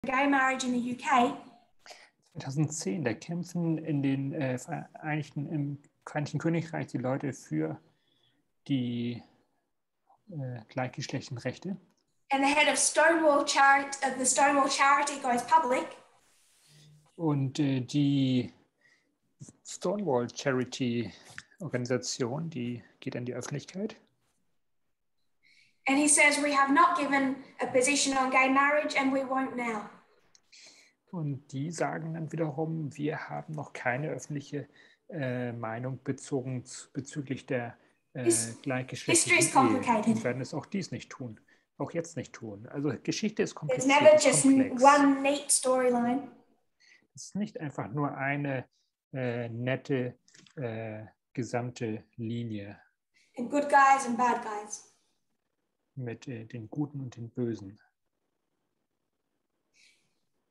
gay marriage in the UK. 2010, da kämpfen im Vereinigten Königreich die Leute für die gleichgeschlechtlichen Rechte. And the head of the Stonewall Charity goes public. Und die Stonewall Charity Organisation, die geht an die Öffentlichkeit. And he says, we have not given a position on gay marriage and we won't now. Und die sagen dann wiederum, wir haben noch keine öffentliche Meinung bezüglich der gleichgeschlechtlichen Ehe und werden es auch jetzt nicht tun. Also Geschichte ist kompliziert. There's never just one neat storyline. Es ist nicht einfach nur eine nette gesamte Linie. And good guys and bad guys. Mit den Guten und den Bösen.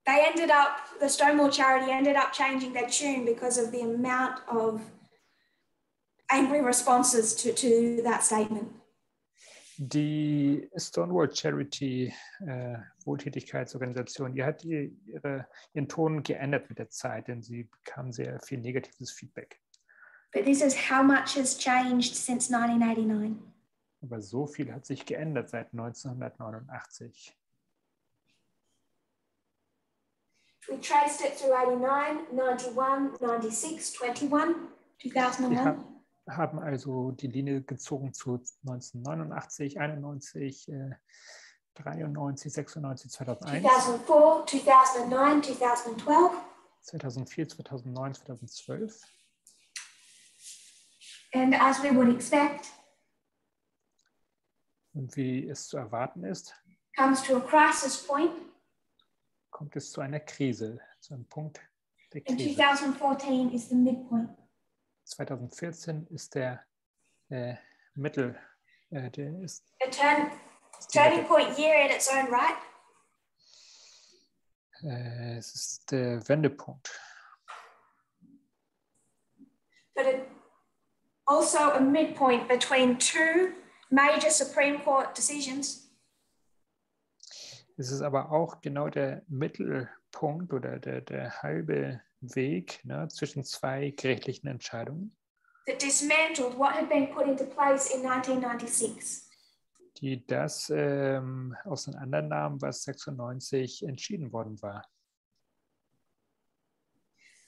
The Stonewall Charity ended up changing their tune because of the amount of angry responses to that statement. Die Stonewall Charity Wohltätigkeitsorganisation, die hat ihren Ton geändert mit der Zeit, denn sie bekam sehr viel negatives Feedback. But this is how much has changed since 1989. Aber so viel hat sich geändert seit 1989. We traced it through 89, 91, 96, 21, 2001. Wir haben also die Linie gezogen zu 1989, 91, 93, 96, 2001. 2004, 2009, 2012. 2004, 2009, 2012. And as we would expect, und wie es zu erwarten ist, comes to a crisis point. Kommt es zu einer Krise, zu einem Punkt der And Krise. 2014 is the midpoint. 2014 ist der Mittel, der ist turning point year in its own right. Es ist der Wendepunkt. But also a midpoint between two major Supreme Court decisions. Es ist aber auch genau der Mittelpunkt oder der halbe Weg, ne, zwischen zwei gerichtlichen Entscheidungen. That dismantled what had been put into place in 1996. Die das auseinandernahmen, was 96 entschieden worden war.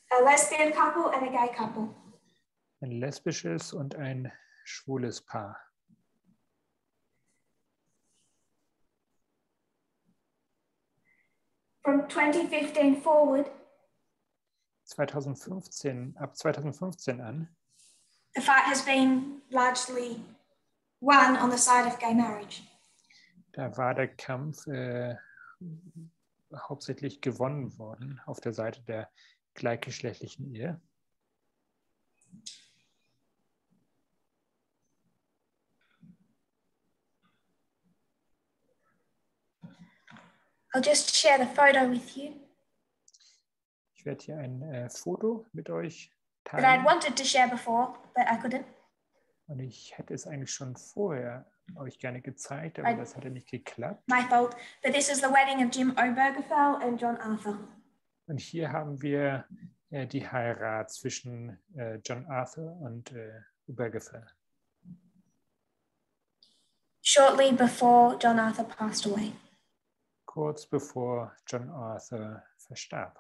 A lesbian couple and a gay couple. Ein lesbisches und ein schwules Paar. From 2015 forward, ab 2015 an, the fight has been largely won on the side of gay marriage. Da war der Kampf hauptsächlich gewonnen worden auf der Seite der gleichgeschlechtlichen Ehe. I'll just share the photo with you. Ich werde hier ein Foto mit euch That I'd teilen. wanted to share before, but I couldn't. Und ich hätte es eigentlich schon vorher euch gerne gezeigt, aber das hatte nicht geklappt. My fault. But this is the wedding of Jim Obergefell and John Arthur. Und hier haben wir die Heirat zwischen John Arthur und Obergefell. Shortly before John Arthur passed away. Kurz bevor John Arthur verstarb.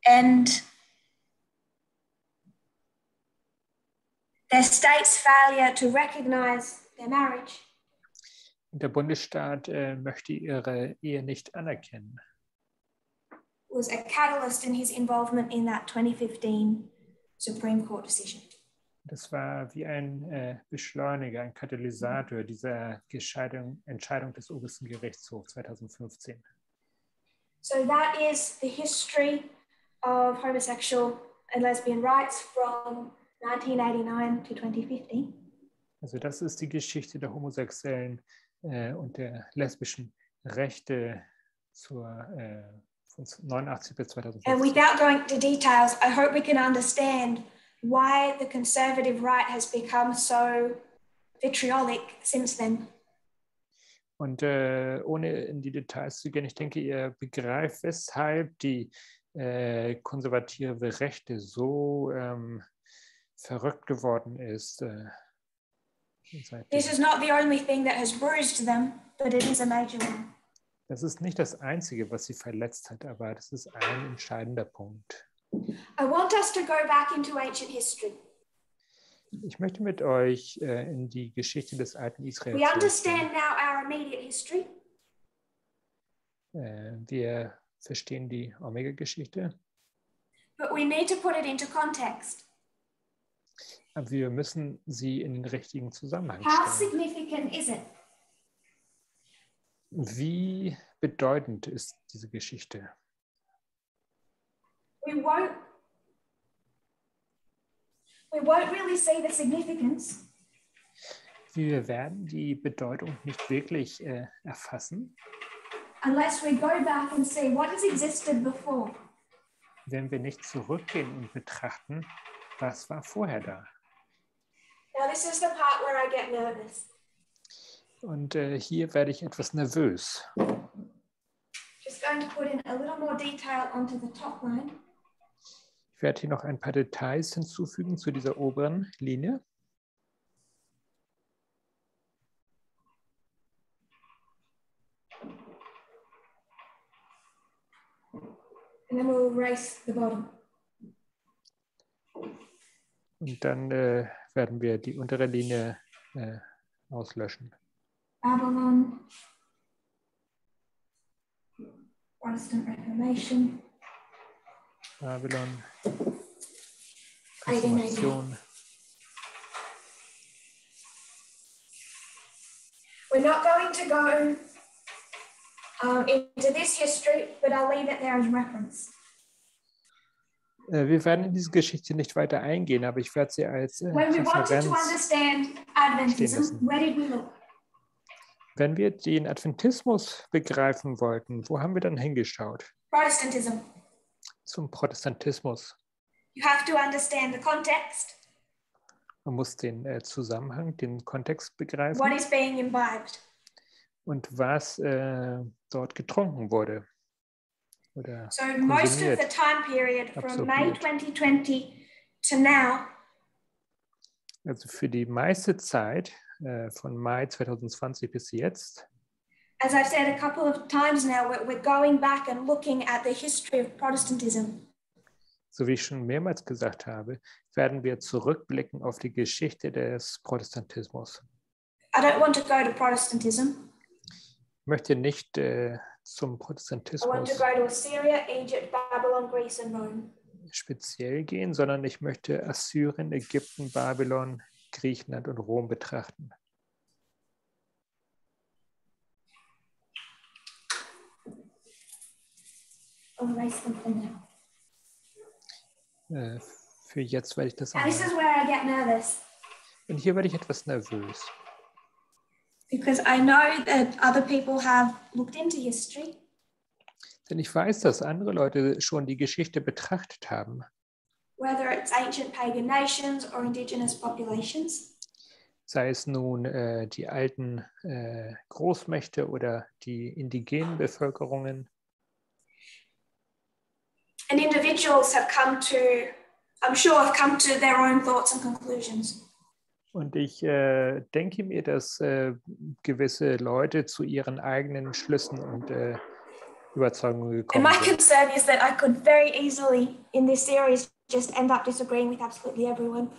And their state's failure to recognize their marriage Der Bundesstaat möchte ihre Ehe nicht anerkennen. was a catalyst in his involvement in that 2015 Supreme Court decision. Das war wie ein Beschleuniger, ein Katalysator dieser Entscheidung des obersten Gerichtshofs 2015. So that is the history of homosexual and lesbian rights from 1989 to 2015. Also das ist die Geschichte der homosexuellen und der lesbischen Rechte von 89 bis 2015. And without going into details, I hope we can understand why the conservative right has become so vitriolic since then. Und ohne in die Details zu gehen, ich denke, ihr begreift, weshalb die konservative Rechte so verrückt geworden ist. This is not the only thing that has bruised them, but it is a major one. Das ist nicht das Einzige, was sie verletzt hat, aber das ist ein entscheidender Punkt. I want us to go back into ancient history. Ich möchte mit euch in die Geschichte des alten Israel We understand now our immediate history. Wir verstehen die Omega-Geschichte. But we need to put it into context. Aber wir müssen sie in den richtigen Zusammenhang How stellen. significant is it? Wie bedeutend ist diese Geschichte? We won't really see the significance Wir werden die Bedeutung nicht wirklich erfassen, unless we go back and see what has existed before. wenn wir nicht zurückgehen und betrachten, was war vorher da. Now this is the part where I get nervous. Und hier werde ich etwas nervös. Just going to put in a little more detail onto the top line. Ich werde hier noch ein paar Details hinzufügen zu dieser oberen Linie. And then we'll erase the bottom. Und dann werden wir die untere Linie auslöschen. Babylon, Protestant Reformation, Babylon, 1880. Reformation. We're not going to go into this history, but I'll leave it there as reference. Wir werden in diese Geschichte nicht weiter eingehen, aber ich werde sie als When we wanted to Referenz understand stehen Adventism, lassen. where did we look? Wenn wir den Adventismus begreifen wollten, wo haben wir dann hingeschaut? Protestantism. Zum Protestantismus. You have to understand the context, Man muss den Zusammenhang, den Kontext begreifen what is being imbibed. und was dort getrunken wurde oder So most of the konsumiert. time period from May absorbiert. 2020 to now Also für die meiste Zeit von Mai 2020 bis jetzt, as I've said a couple of times now, we're going back and looking at the history of Protestantism. so wie ich schon mehrmals gesagt habe, werden wir zurückblicken auf die Geschichte des Protestantismus. I don't want to go to Protestantism. Ich möchte nicht zum I want to Protestantismus go to Assyria, Egypt, Babylon, Greece and Rome. speziell gehen, sondern ich möchte Assyrien, Ägypten, Babylon, Griechenland und Rom betrachten. I'll erase them for now. Für jetzt werde ich das And this is anhören. where I get nervous Und hier werde ich etwas nervös, because I know that other people have looked into history. denn ich weiß, dass andere Leute schon die Geschichte betrachtet haben, Whether it's ancient pagan nations or indigenous populations. sei es nun die alten Großmächte oder die indigenen Bevölkerungen. And individuals have come to, I'm sure, have come to their own thoughts and conclusions. Und ich denke mir, dass gewisse Leute zu ihren eigenen Schlüssen und Überzeugungen And gekommen my sind. concern is that I could very easily, in this series, just end up disagreeing with absolutely everyone.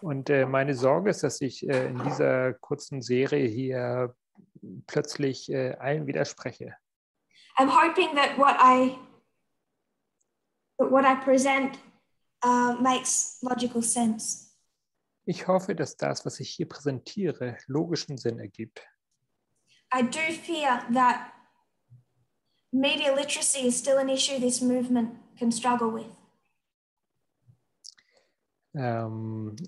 Und meine Sorge ist, dass ich in dieser kurzen Serie hier plötzlich allen widerspreche. I'm hoping that what I present makes logical sense. Ich hoffe, dass das, was ich hier präsentiere, logischen Sinn ergibt. I do fear that media literacy is still an issue this movement can struggle with.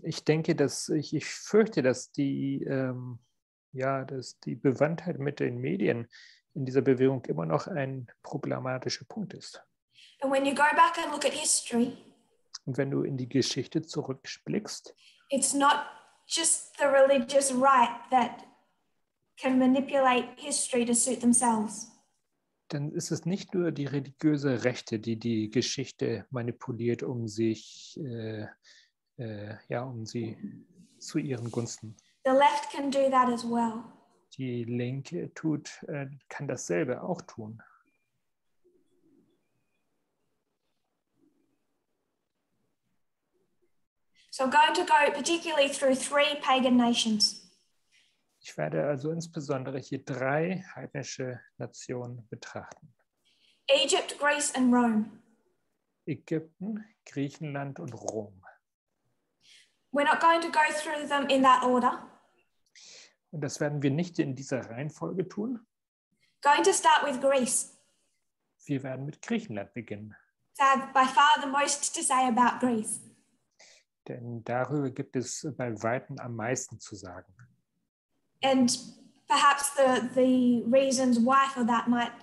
Ich denke, ich fürchte, dass die Bewandtheit mit den Medien in dieser Bewegung immer noch ein problematischer Punkt ist. And when you go back and look at history, Und wenn du in die Geschichte zurückblickst, it's not just the religious right that can manipulate history to suit themselves. Dann ist es nicht nur die religiöse Rechte, die die Geschichte manipuliert, um sich, um sie zu ihren Gunsten. The left can do that as well. Die Linke kann dasselbe auch tun. So I'm going to go particularly through 3 pagan nations. Ich werde also insbesondere hier 3 heidnische Nationen betrachten. Egypt, Greece and Rome. Ägypten, Griechenland und Rom. We're not going to go through them in that order. Und das werden wir nicht in dieser Reihenfolge tun. Going to start with Greece. Wir werden mit Griechenland beginnen. So I have by far the most to say about Greece. Denn darüber gibt es bei Weitem am meisten zu sagen. And perhaps the reasons why for that might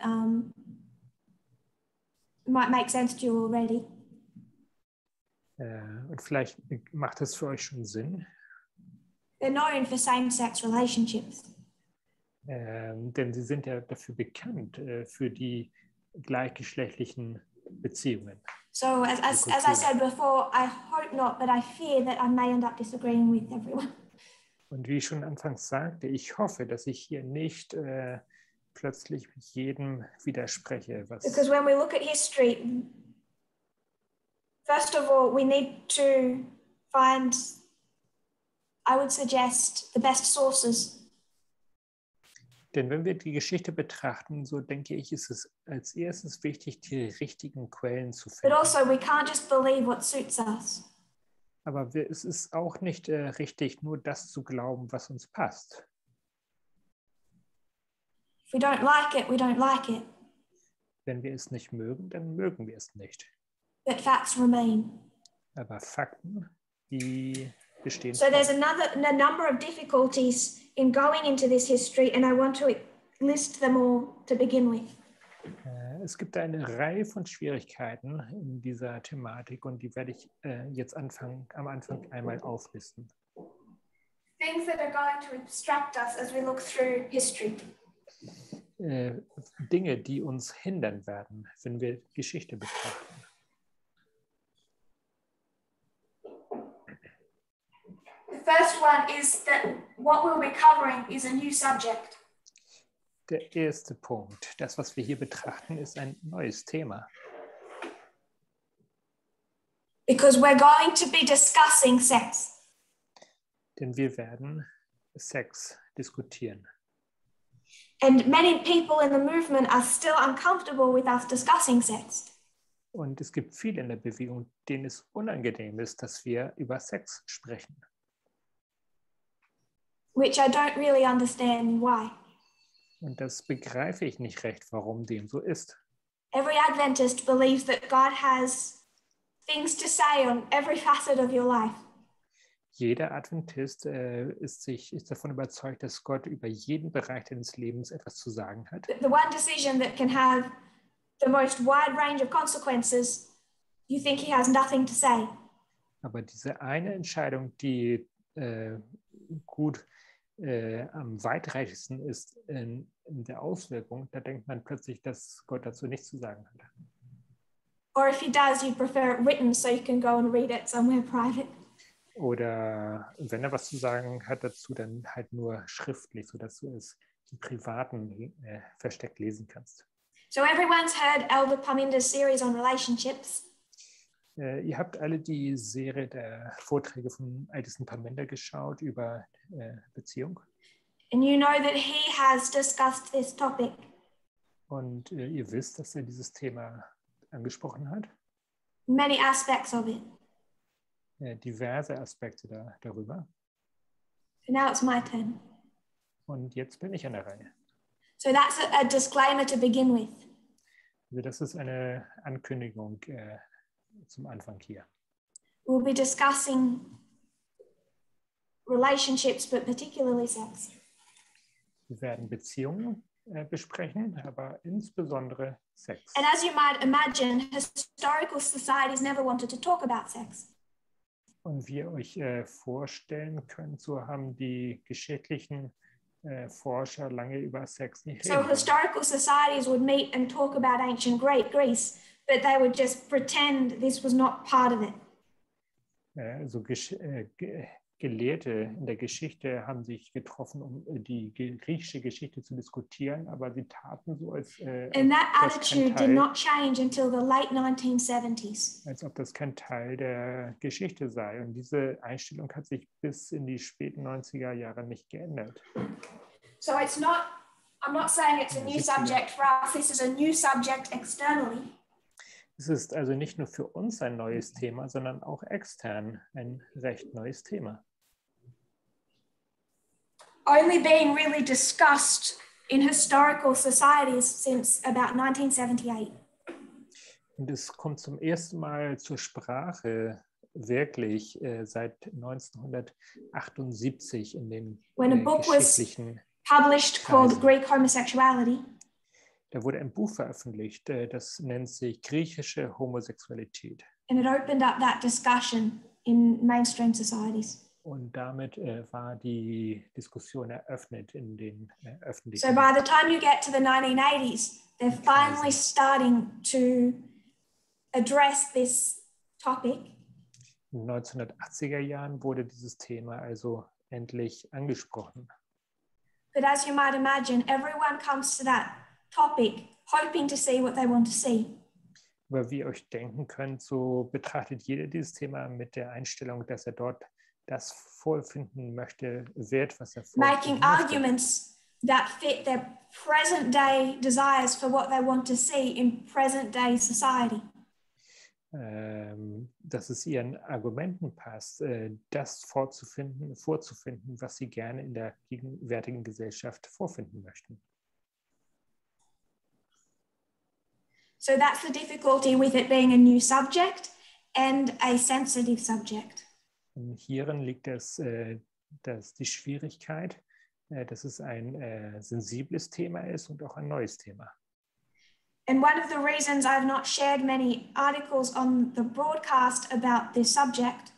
make sense to you already. Und vielleicht macht es für euch schon Sinn. They're known for same-sex relationships. Denn sie sind ja dafür bekannt, für die gleichgeschlechtlichen Beziehungen. So as I said before, I hope not, but I fear that I may end up disagreeing with everyone. Und wie ich schon anfangs sagte, ich hoffe, dass ich hier nicht plötzlich jedem widerspreche. Because when we look at history, first of all, we need to find, I would suggest, the best sources. Denn wenn wir die Geschichte betrachten, so denke ich, ist es als erstes wichtig, die richtigen Quellen zu finden. But also, we can't just believe what suits us. Aber es ist auch nicht richtig, nur das zu glauben, was uns passt. If we don't like it, we don't like it. Wenn wir es nicht mögen, dann mögen wir es nicht. But facts remain. Aber Fakten, die bestehen. So there's a number of difficulties in going into this history, and I want to list them all to begin with. Es gibt eine Reihe von Schwierigkeiten in dieser Thematik und die werde ich jetzt am Anfang einmal auflisten. Things that are going to distract us as we look through history. Dinge, die uns hindern werden, wenn wir Geschichte betrachten. The first one is that what we'll be covering is a new subject. Der erste Punkt, das, was wir hier betrachten, ist ein neues Thema. Because we're going to be discussing sex. Denn wir werden Sex diskutieren. And many people in the movement are still uncomfortable with us discussing sex. Und es gibt viele in der Bewegung, denen es unangenehm ist, dass wir über Sex sprechen. Which I don't really understand why. Und das begreife ich nicht recht, warum dem so ist. Every Adventist believes that God has things to say on every facet of your life. Jeder Adventist ist davon überzeugt, dass Gott über jeden Bereich deines Lebens etwas zu sagen hat. The one decision that can have the most wide range of consequences, you think he has nothing to say. Aber diese eine Entscheidung, die am weitreichendsten ist in der Auswirkung, da denkt man plötzlich, dass Gott dazu nichts zu sagen hat. Or if he does, you prefer it written so you can go and read it somewhere private. Oder wenn er was zu sagen hat dazu, dann halt nur schriftlich, sodass du es im Privaten versteckt lesen kannst. So everyone's heard Elder Paminder's series on relationships. Ihr habt alle die Serie der Vorträge von ältesten Parminder geschaut über Beziehung. And you know that he has discussed this topic. Und ihr wisst, dass er dieses Thema angesprochen hat. Many aspects of it. Diverse Aspekte darüber. So now it's my turn. Und jetzt bin ich an der Reihe. So that's a disclaimer to begin with. Also das ist eine Ankündigung zum Anfang hier. We'll be discussing relationships, but particularly sex. Wir werden Beziehungen besprechen, aber insbesondere Sex. And as you might imagine, historical societies never wanted to talk about sex. Und wie ihr euch vorstellen könnt, so haben die geschichtlichen Forscher lange über Sex nicht So reden. historical societies would meet and talk about ancient Greece, but they would just pretend this was not part of it. Also Gelehrte in der Geschichte haben sich getroffen, um die griechische Geschichte zu diskutieren, aber sie taten so, als And that attitude did not change until the late 1970s. Als ob das kein Teil der Geschichte sei. Und diese Einstellung hat sich bis in die späten 90er Jahre nicht geändert. So I'm not saying it's a new subject for us. This is a new subject externally. Es ist also nicht nur für uns ein neues Thema, sondern auch extern ein recht neues Thema. Only being really discussed in historical societies since about 1978. Und es kommt zum ersten Mal zur Sprache wirklich seit 1978 in den geschichtlichen published called Greek Homosexuality. Da wurde ein Buch veröffentlicht, das nennt sich Griechische Homosexualität. And it opened up that discussion in mainstream societies. Und damit war die Diskussion eröffnet in den öffentlichen. So by the time you get to the 1980s, they're finally starting to address this topic. In den 1980er Jahren wurde dieses Thema also endlich angesprochen. But as you might imagine, everyone comes to that topic hoping to see what they want to see. Aber wie ihr euch denken könnt, so betrachtet jeder dieses Thema mit der Einstellung, dass er dort das vorfinden möchte, was er vorfinden Making arguments that fit their present day desires for what they want to see in present day society. Dass es ihren Argumenten passt, das vorzufinden, was sie gerne in der gegenwärtigen Gesellschaft vorfinden möchten. So that's the difficulty with it being a new subject and a sensitive subject. Und hierin liegt die Schwierigkeit, dass es ein sensibles Thema ist und auch ein neues Thema. And one of the reasons I've not shared many articles on the broadcast about this subject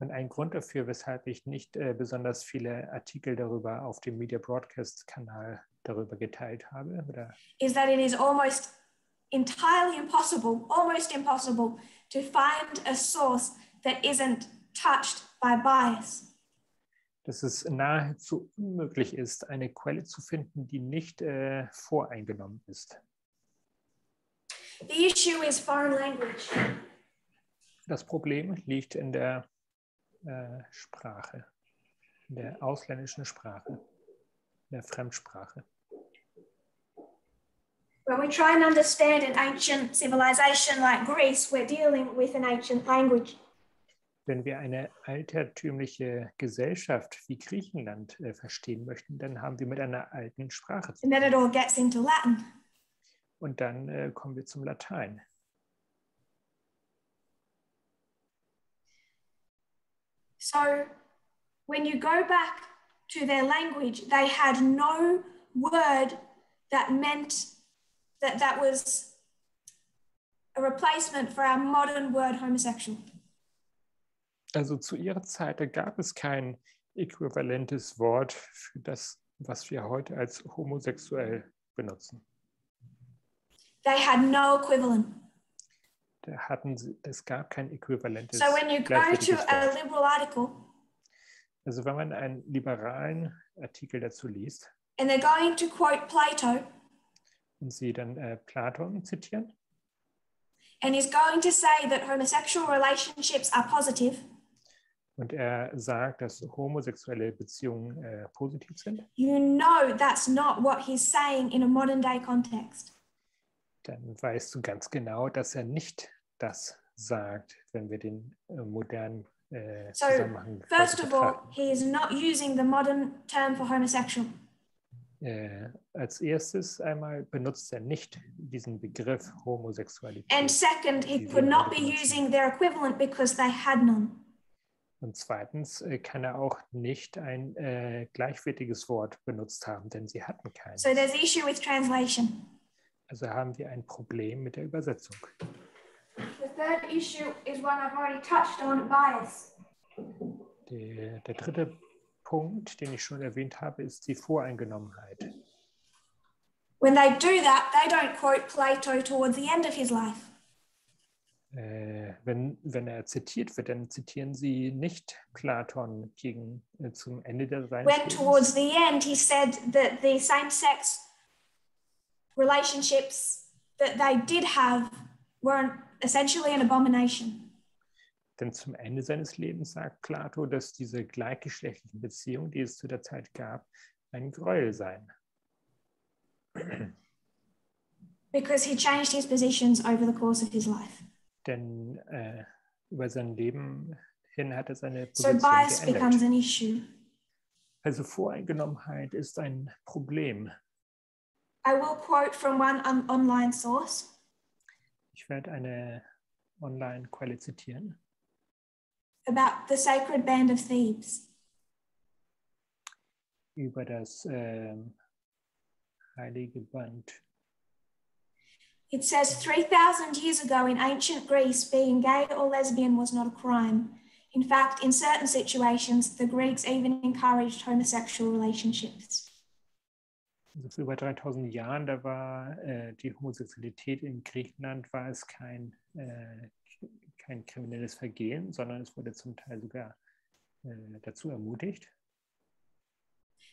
Und ein Grund dafür, weshalb ich nicht besonders viele Artikel darüber auf dem Media Broadcast Kanal darüber geteilt habe, is that it is almost impossible to find a source that isn't touched by bias. Dass es nahezu unmöglich ist, eine Quelle zu finden, die nicht voreingenommen ist. The issue is foreign language. Das Problem liegt in der Sprache, in der ausländischen Sprache, in der Fremdsprache. When we try and understand an ancient civilization like Greece, we're dealing with an ancient language. Wenn wir eine altertümliche Gesellschaft wie Griechenland verstehen möchten, dann haben wir mit einer alten Sprache zu tun. And then it all gets into Latin. Und dann kommen wir zum Latein. So when you go back to their language, they had no word that meant that was a replacement for our modern word homosexual. Also zu ihrer Zeit, da gab es kein äquivalentes Wort für das, was wir heute als homosexuell benutzen. They had no equivalent. Es gab kein äquivalentes So when you go to a liberal article, also wenn man einen liberalen Artikel dazu liest and they're going to quote Plato, und sie dann Platon zitieren, and he's going to say that homosexual relationships are positive, und er sagt, dass homosexuelle Beziehungen positiv sind, you know that's not what he's saying in a modern day context. Dann weißt du ganz genau, dass er nicht das sagt, wenn wir den modernen Zusammenhang first of all, he is not using the modern term for homosexual. Als erstes einmal benutzt er nicht diesen Begriff Homosexualität. And second, he could not be using their equivalent because they had none. Und zweitens kann er auch nicht ein gleichwertiges Wort benutzt haben, denn sie hatten keins. So there's issue with translation. Also haben wir ein Problem mit der Übersetzung. The third issue is one I've already touched on, bias. Der dritte Punkt, den ich schon erwähnt habe, ist die Voreingenommenheit. When they do that, they don't quote Plato towards the end of his life. Wenn er zitiert wird, dann zitieren sie nicht Platon zum Ende seines When Lebens. towards the end he said that the same-sex relationships that they did have were essentially an abomination. Denn zum Ende seines Lebens sagt Plato, dass diese gleichgeschlechtlichen Beziehungen, die es zu der Zeit gab, ein Gräuel seien. Because he changed his positions over the course of his life. Denn über sein Leben hin hat er seine So Position bias becomes geändert. an issue. Also Voreingenommenheit ist ein Problem. I will quote from one online source. Ich werde eine Online-Quelle zitieren. About the sacred band of Thebes. Über das heilige Band. It says 3,000 years ago in ancient Greece, being gay or lesbian was not a crime. In fact, in certain situations, the Greeks even encouraged homosexual relationships. Also vor über 3000 Jahren, da war die Homosexualität in Griechenland war es kein kriminelles Vergehen, sondern es wurde zum Teil sogar dazu ermutigt.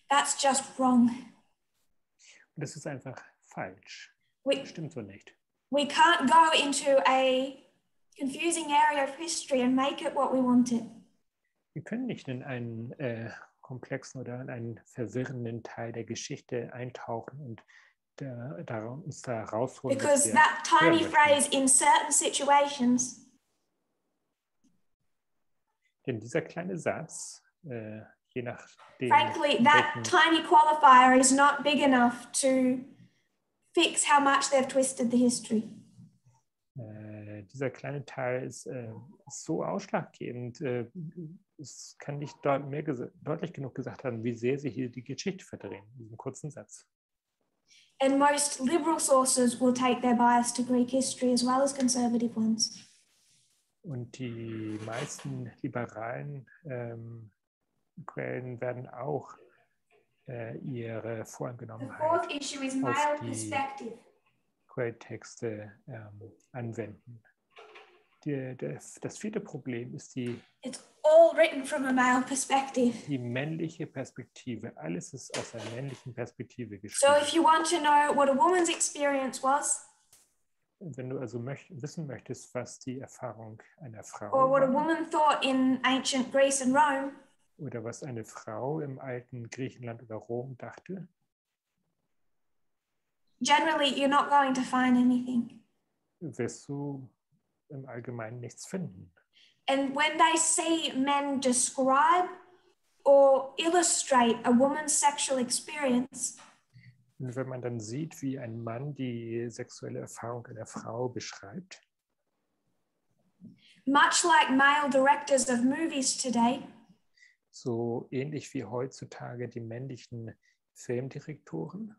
That's just wrong. Und das ist einfach falsch. Das stimmt so nicht. We can't go into a confusing area of history and make it what we want it. Wir können nicht in einen komplexen oder in einen verwirrenden Teil der Geschichte eintauchen und uns da rausholen. Because that tiny phrase in certain situations. Denn dieser kleine Satz, je nachdem. Frankly, that tiny qualifier is not big enough to fix how much they've twisted the history. Dieser kleine Teil ist so ausschlaggebend. Es kann nicht deutlich genug gesagt haben, wie sehr sie hier die Geschichte verdrehen, in diesem kurzen Satz. And most liberal sources will take their bias to Greek history as well as conservative ones. Und die meisten liberalen Quellen werden auch ihre Voreingenommenheit auf die Quelltexte anwenden. Das vierte Problem ist It's all written from a male perspective. Die männliche Perspektive. Alles ist aus einer männlichen Perspektive So geschrieben. if you want to know what a woman's experience was, wenn du also wissen möchtest, was die Erfahrung einer Frau or what a war, woman thought in ancient Greece and Rome, oder was eine Frau im alten Griechenland oder Rom dachte, generally you're not going to find anything. wirst du im Allgemeinen nichts finden. And when they see men describe or illustrate a woman's sexual experience, Und wenn man dann sieht, wie ein Mann die sexuelle Erfahrung einer Frau beschreibt, much like male directors of movies today, so ähnlich wie heutzutage die männlichen Filmdirektoren,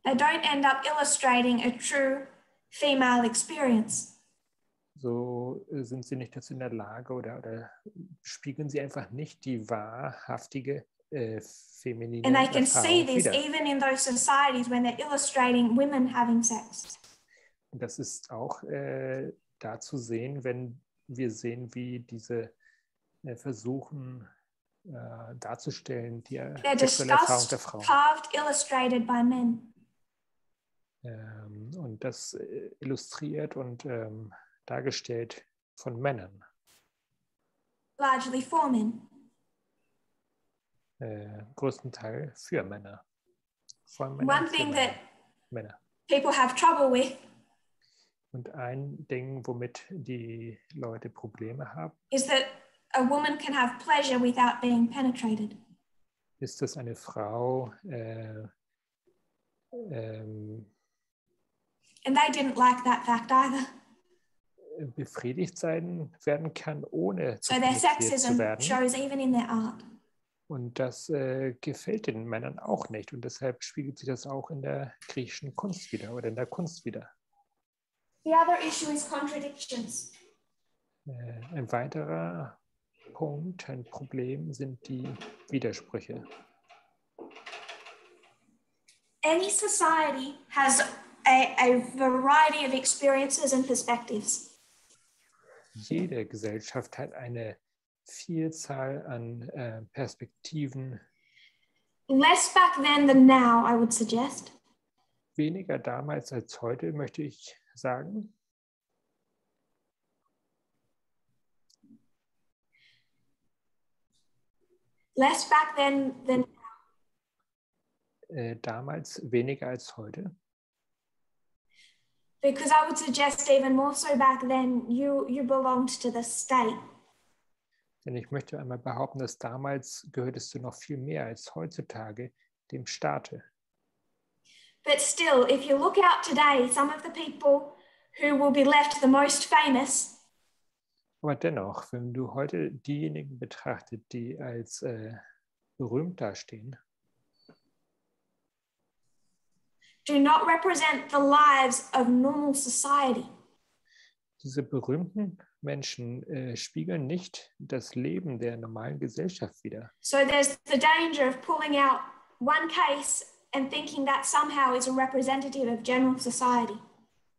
they don't end up illustrating a true female experience. so sind sie nicht dazu in der Lage oder spiegeln sie einfach nicht die wahrhaftige feminine And they can Erfahrung see this wider. even in those societies when they're illustrating women having sex. Und das ist auch da zu sehen, wenn wir sehen, wie diese versuchen darzustellen, die sexuelle Erfahrung der Frau. Carved, illustrated by men. Und das illustriert und dargestellt von Männern. Largely for men. Größten Teil für Männer. Von One thing that Männer. people have trouble with Und ein Ding, womit die Leute Probleme haben, is that a woman can have pleasure without being penetrated. ist, dass eine Frau And they didn't like that fact either. befriedigt werden kann, ohne So zu their penetriert zu sexism werden. shows even in their art. Und das gefällt den Männern auch nicht. Und deshalb spiegelt sich das auch in der griechischen Kunst wieder oder in der Kunst wieder. The other issue is contradictions. Ein weiterer Punkt, ein Problem sind die Widersprüche. Any society has a variety of experiences and perspectives. Jede Gesellschaft hat eine Vielzahl an Perspektiven. Less back then than now, I would suggest. Weniger damals als heute, möchte ich sagen. Less back then than damals weniger als heute. Because I would suggest even more so back then, you belonged to the state. Denn ich möchte einmal behaupten, dass damals gehörtest du noch viel mehr als heutzutage dem Staate. But still, if you look out today, some of the people who will be left the most famous. Aber dennoch, wenn du heute diejenigen betrachtet, die als berühmt dastehen, do not represent the lives of normal society. diese berühmten Menschen spiegeln nicht das Leben der normalen Gesellschaft wider. So there's the danger of pulling out one case and thinking that somehow is a representative of general society.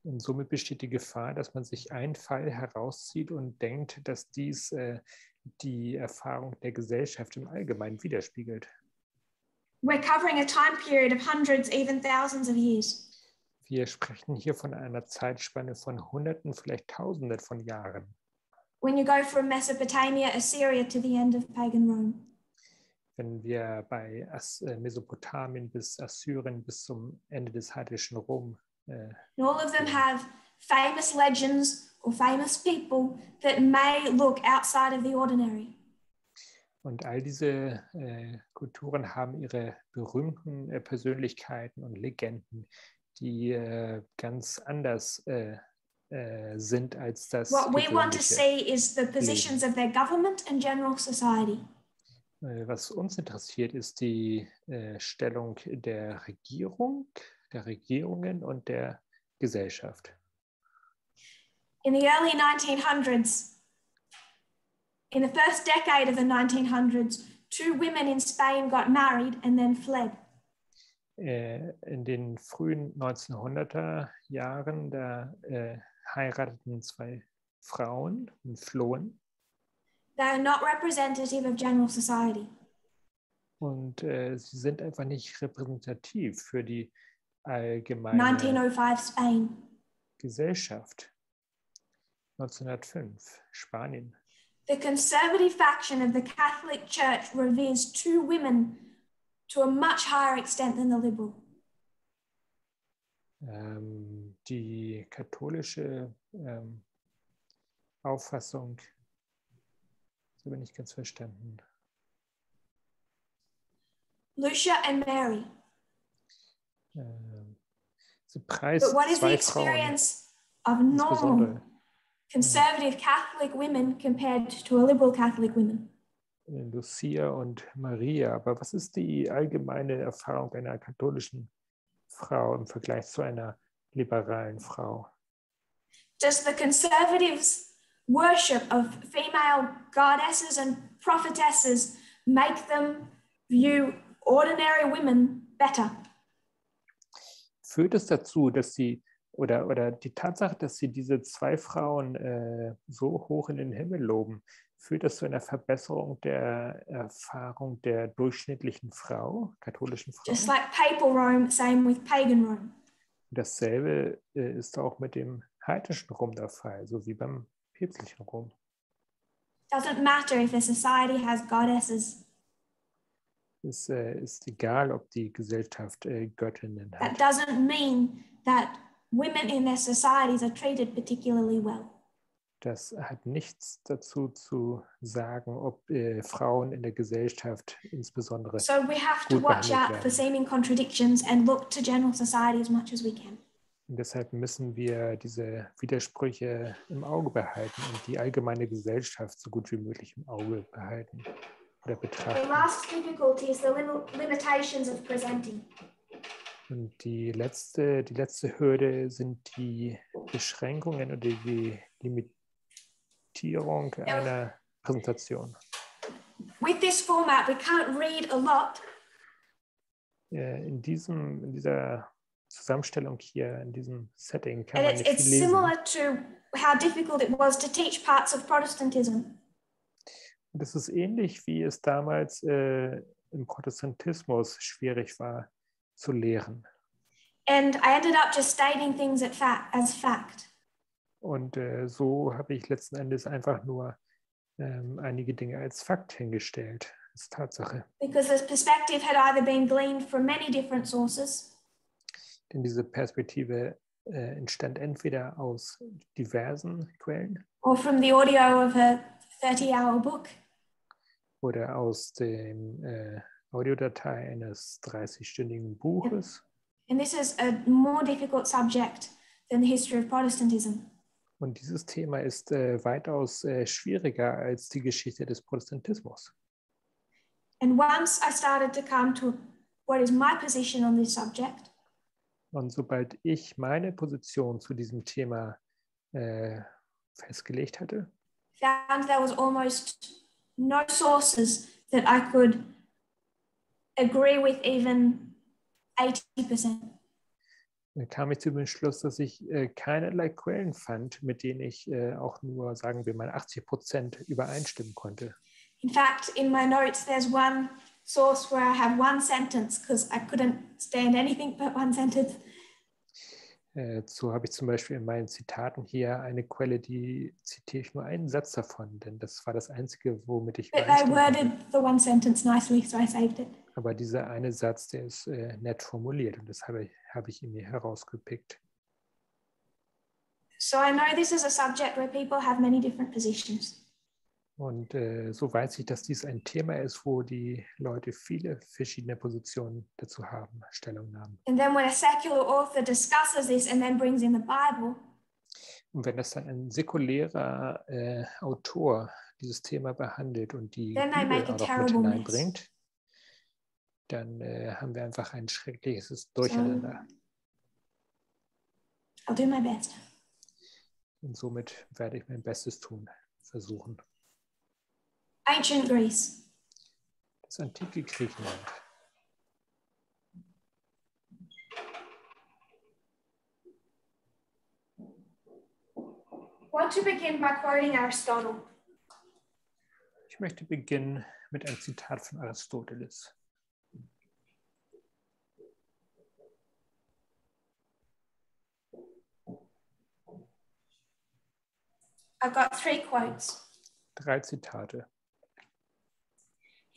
Und somit besteht die Gefahr, dass man sich einen Fall herauszieht und denkt, dass dies die Erfahrung der Gesellschaft im Allgemeinen widerspiegelt. We're covering a time period of hundreds, even thousands of years. Wir sprechen hier von einer Zeitspanne von Hunderten, vielleicht Tausenden von Jahren. When you go from Mesopotamia, Assyria to the end of pagan Rome. Wenn wir bei Mesopotamien bis Assyrien bis zum Ende des heidnischen Rom. And all of them have famous legends or famous people that may look outside of the ordinary. Und all diese Kulturen haben ihre berühmten Persönlichkeiten und Legenden, die ganz anders sind als das What we want to see is the positions of their government and general society. Was uns interessiert, ist die Stellung der Regierung, der Regierungen und der Gesellschaft. In the early 1900s, in the first decade of the 1900s, 2 women in Spain got married and then fled. In den frühen 1900er Jahren, da heirateten 2 Frauen und flohen. They are not representative of general society. Und sie sind einfach nicht repräsentativ für die allgemeine 1905 Spain. Gesellschaft. 1905 Spanien. The conservative faction of the Catholic Church reveres 2 women to a much higher extent than the liberal. Die katholische Auffassung, das habe ich nicht ganz verstanden. Lucia and Mary. Sie preist But what is the 2 experience Frauen, of normal insbesondere conservative Catholic women compared to a liberal Catholic woman? Lucia und Maria. Aber was ist die allgemeine Erfahrung einer katholischen Frau im Vergleich zu einer liberalen Frau? Does the conservatives' worship of female goddesses and prophetesses make them view ordinary women better? Führt es dazu, dass sie oder die Tatsache, dass sie diese 2 Frauen so hoch in den Himmel loben, führt das zu einer Verbesserung der Erfahrung der durchschnittlichen Frau, katholischen Frau? Just like papal Rome, same with pagan Rome. Dasselbe ist auch mit dem heidnischen Rom der Fall, so wie beim päpstlichen Rom. Doesn't matter if a society has goddesses. Es ist egal, ob die Gesellschaft Göttinnen That hat. doesn't mean that women in their societies are treated particularly well. Das hat nichts dazu zu sagen, ob Frauen in der Gesellschaft insbesondere So we have to gut watch behandelt out for werden. seeming contradictions and look to general society as much as we can. Und deshalb müssen wir diese Widersprüche im Auge behalten und die allgemeine Gesellschaft so gut wie möglich im Auge behalten oder The betrachten. last difficulty is the limitations of presenting. Und die letzte Hürde sind die Beschränkungen oder die Limitierung einer Präsentation. With this format, we can't read a lot. In dieser Zusammenstellung hier, in diesem Setting kann And man nicht it's viel lesen. similar to how difficult it was to teach parts of Protestantism. Das ist ähnlich, wie es damals im Protestantismus schwierig war zu lehren. And I ended up just stating things as fact. Und so habe ich letzten Endes einfach nur einige Dinge als Fakt hingestellt, als Tatsache. Because this perspective had either been gleaned from many different sources. Denn diese Perspektive entstand entweder aus diversen Quellen Or from the audio of a 30-hour book. Oder aus dem Audiodatei eines 30-stündigen Buches. And this is a more difficult subject than the history of Protestantism. Und dieses Thema ist weitaus schwieriger als die Geschichte des Protestantismus. And once I started to come to what is my position on this subject, und sobald ich meine Position zu diesem Thema festgelegt hatte, found there was almost no sources that I could agree with even 80%. Dann kam ich zu dem Schluss, dass ich keinerlei Quellen fand, mit denen ich auch nur, sagen wir mal, 80% übereinstimmen konnte. In fact, in my notes, there's one source where I have one sentence because I couldn't stand anything but one sentence. So habe ich zum Beispiel in meinen Zitaten hier eine Quelle, die zitiere ich nur einen Satz davon, denn das war das Einzige, womit ich übereinstimmen konnte. But I worded the one sentence nicely, so I saved it. Aber dieser eine Satz, der ist nett formuliert und das habe ich in mir herausgepickt. So I know this is a subject where people have many different positions. Und so weiß ich, dass dies ein Thema ist, wo die Leute viele verschiedene Positionen dazu haben, Stellungnahmen. And then when a secular author discusses this and then brings in the Bible, und wenn das dann ein säkulärer Autor dieses Thema behandelt und die Bibel auch noch mit hineinbringt, dann haben wir einfach ein schreckliches Durcheinander. So, I'll do my best. Und somit werde ich mein Bestes tun, versuchen. Ancient Greece. Das antike Griechenland. I want to begin by quoting Aristotle. Ich möchte beginnen mit einem Zitat von Aristoteles. I've got 3 quotes. 3 Zitate.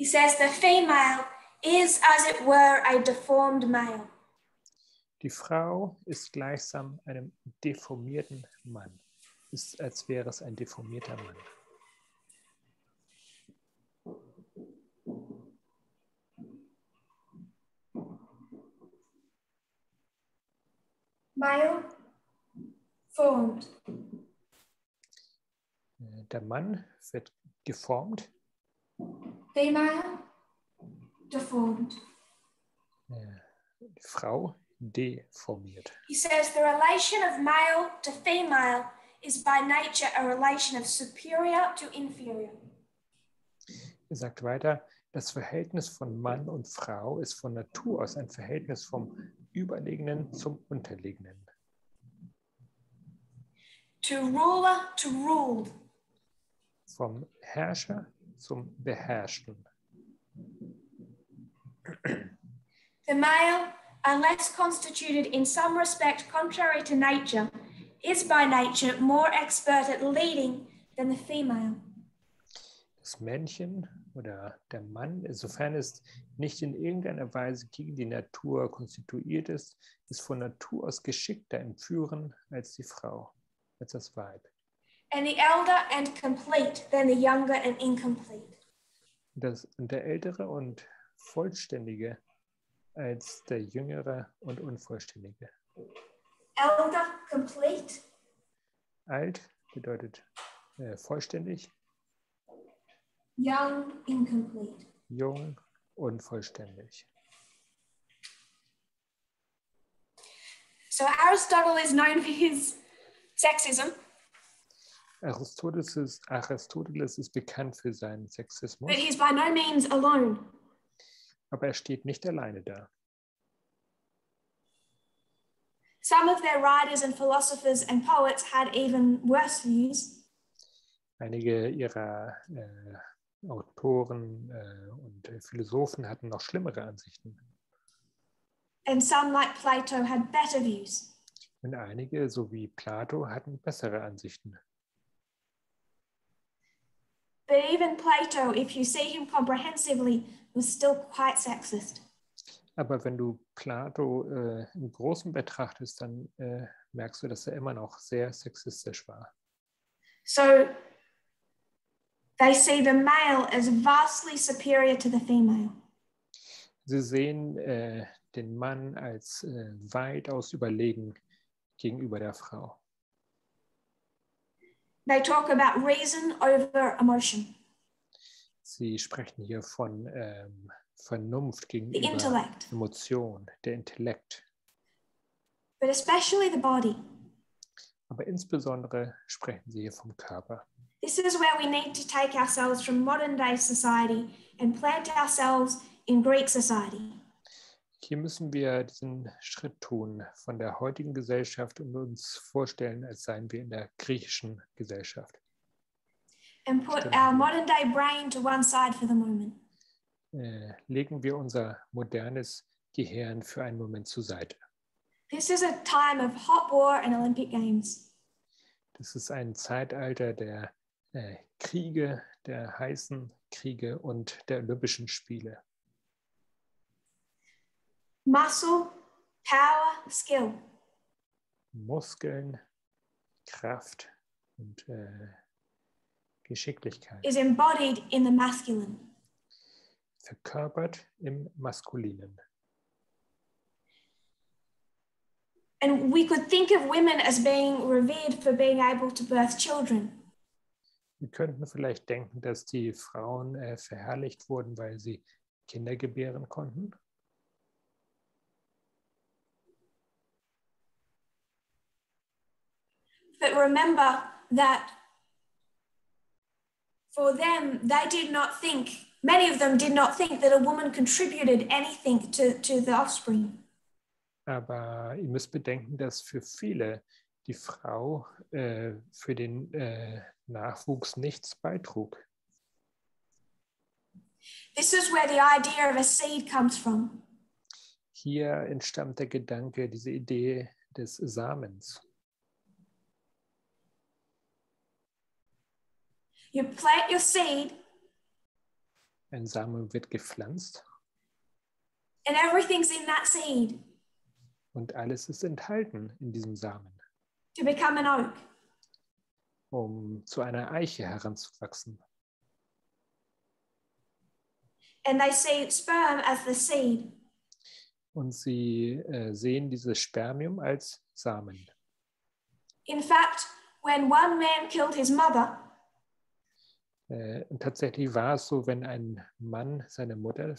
He says, the female is as it were a deformed male. Die Frau ist gleichsam einem deformierten Mann. Ist, als wäre es ein deformierter Mann. Male, formed. Der Mann wird geformt. Female, deformed. Die Frau deformiert. He says the relation of male to female is by nature a relation of superior to inferior. Er sagt weiter, das Verhältnis von Mann und Frau ist von Natur aus ein Verhältnis vom Überlegenen zum Unterlegenen. To ruler to ruled. Vom Herrscher zum Beherrschten. The male, unless constituted in some respect contrary to nature, is by nature more expert at leading than the female. Das Männchen oder der Mann, insofern es nicht in irgendeiner Weise gegen die Natur konstituiert ist von Natur aus geschickter im Führen als die Frau, als das Weib. And the elder and complete than the younger and incomplete. Und der Ältere und Vollständige als der Jüngere und Unvollständige. Elder, complete. Alt bedeutet vollständig. Young, incomplete. Jung, unvollständig. So Aristotle is known for his sexism. Aristoteles ist bekannt für seinen Sexismus. But he's by no means alone. Aber er steht nicht alleine da. Some of their writers and philosophers and poets had even worse views. Einige ihrer Autoren und Philosophen hatten noch schlimmere Ansichten. And some, like Plato, had better views. Und einige, so wie Plato, hatten bessere Ansichten. But even Plato, if you see him comprehensively, was still quite sexist. Aber wenn du Plato im Großen betrachtest, dann merkst du, dass er immer noch sehr sexistisch war. So they see the male as vastly superior to the female. Sie sehen den Mann als weitaus überlegen gegenüber der Frau. They talk about reason over emotion. Sie sprechen hier von Vernunft gegenüber The intellect. Emotion, der Intellekt. But especially the body. Aber insbesondere sprechen sie hier vom Körper. This is where we need to take ourselves from modern day society and plant ourselves in Greek society. Hier müssen wir diesen Schritt tun von der heutigen Gesellschaft und uns vorstellen, als seien wir in der griechischen Gesellschaft. And put our modern day brain to one side for the moment. Legen wir unser modernes Gehirn für einen Moment zur Seite. This is a time of hot war and Olympic Games. Das ist ein Zeitalter der Kriege, der heißen Kriege und der Olympischen Spiele. Muscle, power, skill. Muskeln, Kraft und Geschicklichkeit. Is embodied in the masculine. Verkörpert im Maskulinen. And we could think of women as being revered for being able to birth children. Wir könnten vielleicht denken, dass die Frauen verherrlicht wurden, weil sie Kinder gebären konnten. But remember that for them, they did not think, many of them did not think that a woman contributed anything to the offspring. Aber ihr müsst bedenken, dass für viele die Frau für den Nachwuchs nichts beitrug. This is where the idea of a seed comes from. Hier entstammt der Gedanke, diese Idee des Samens. You plant your seed. Ein Samen wird gepflanzt. And everything's in that seed. Und alles ist enthalten in diesem Samen. To become an oak. Um zu einer Eiche heranzuwachsen. And they see sperm as the seed. Und sie sehen dieses Spermium als Samen. In fact, when one man killed his mother, und tatsächlich war es so, wenn ein Mann seine Mutter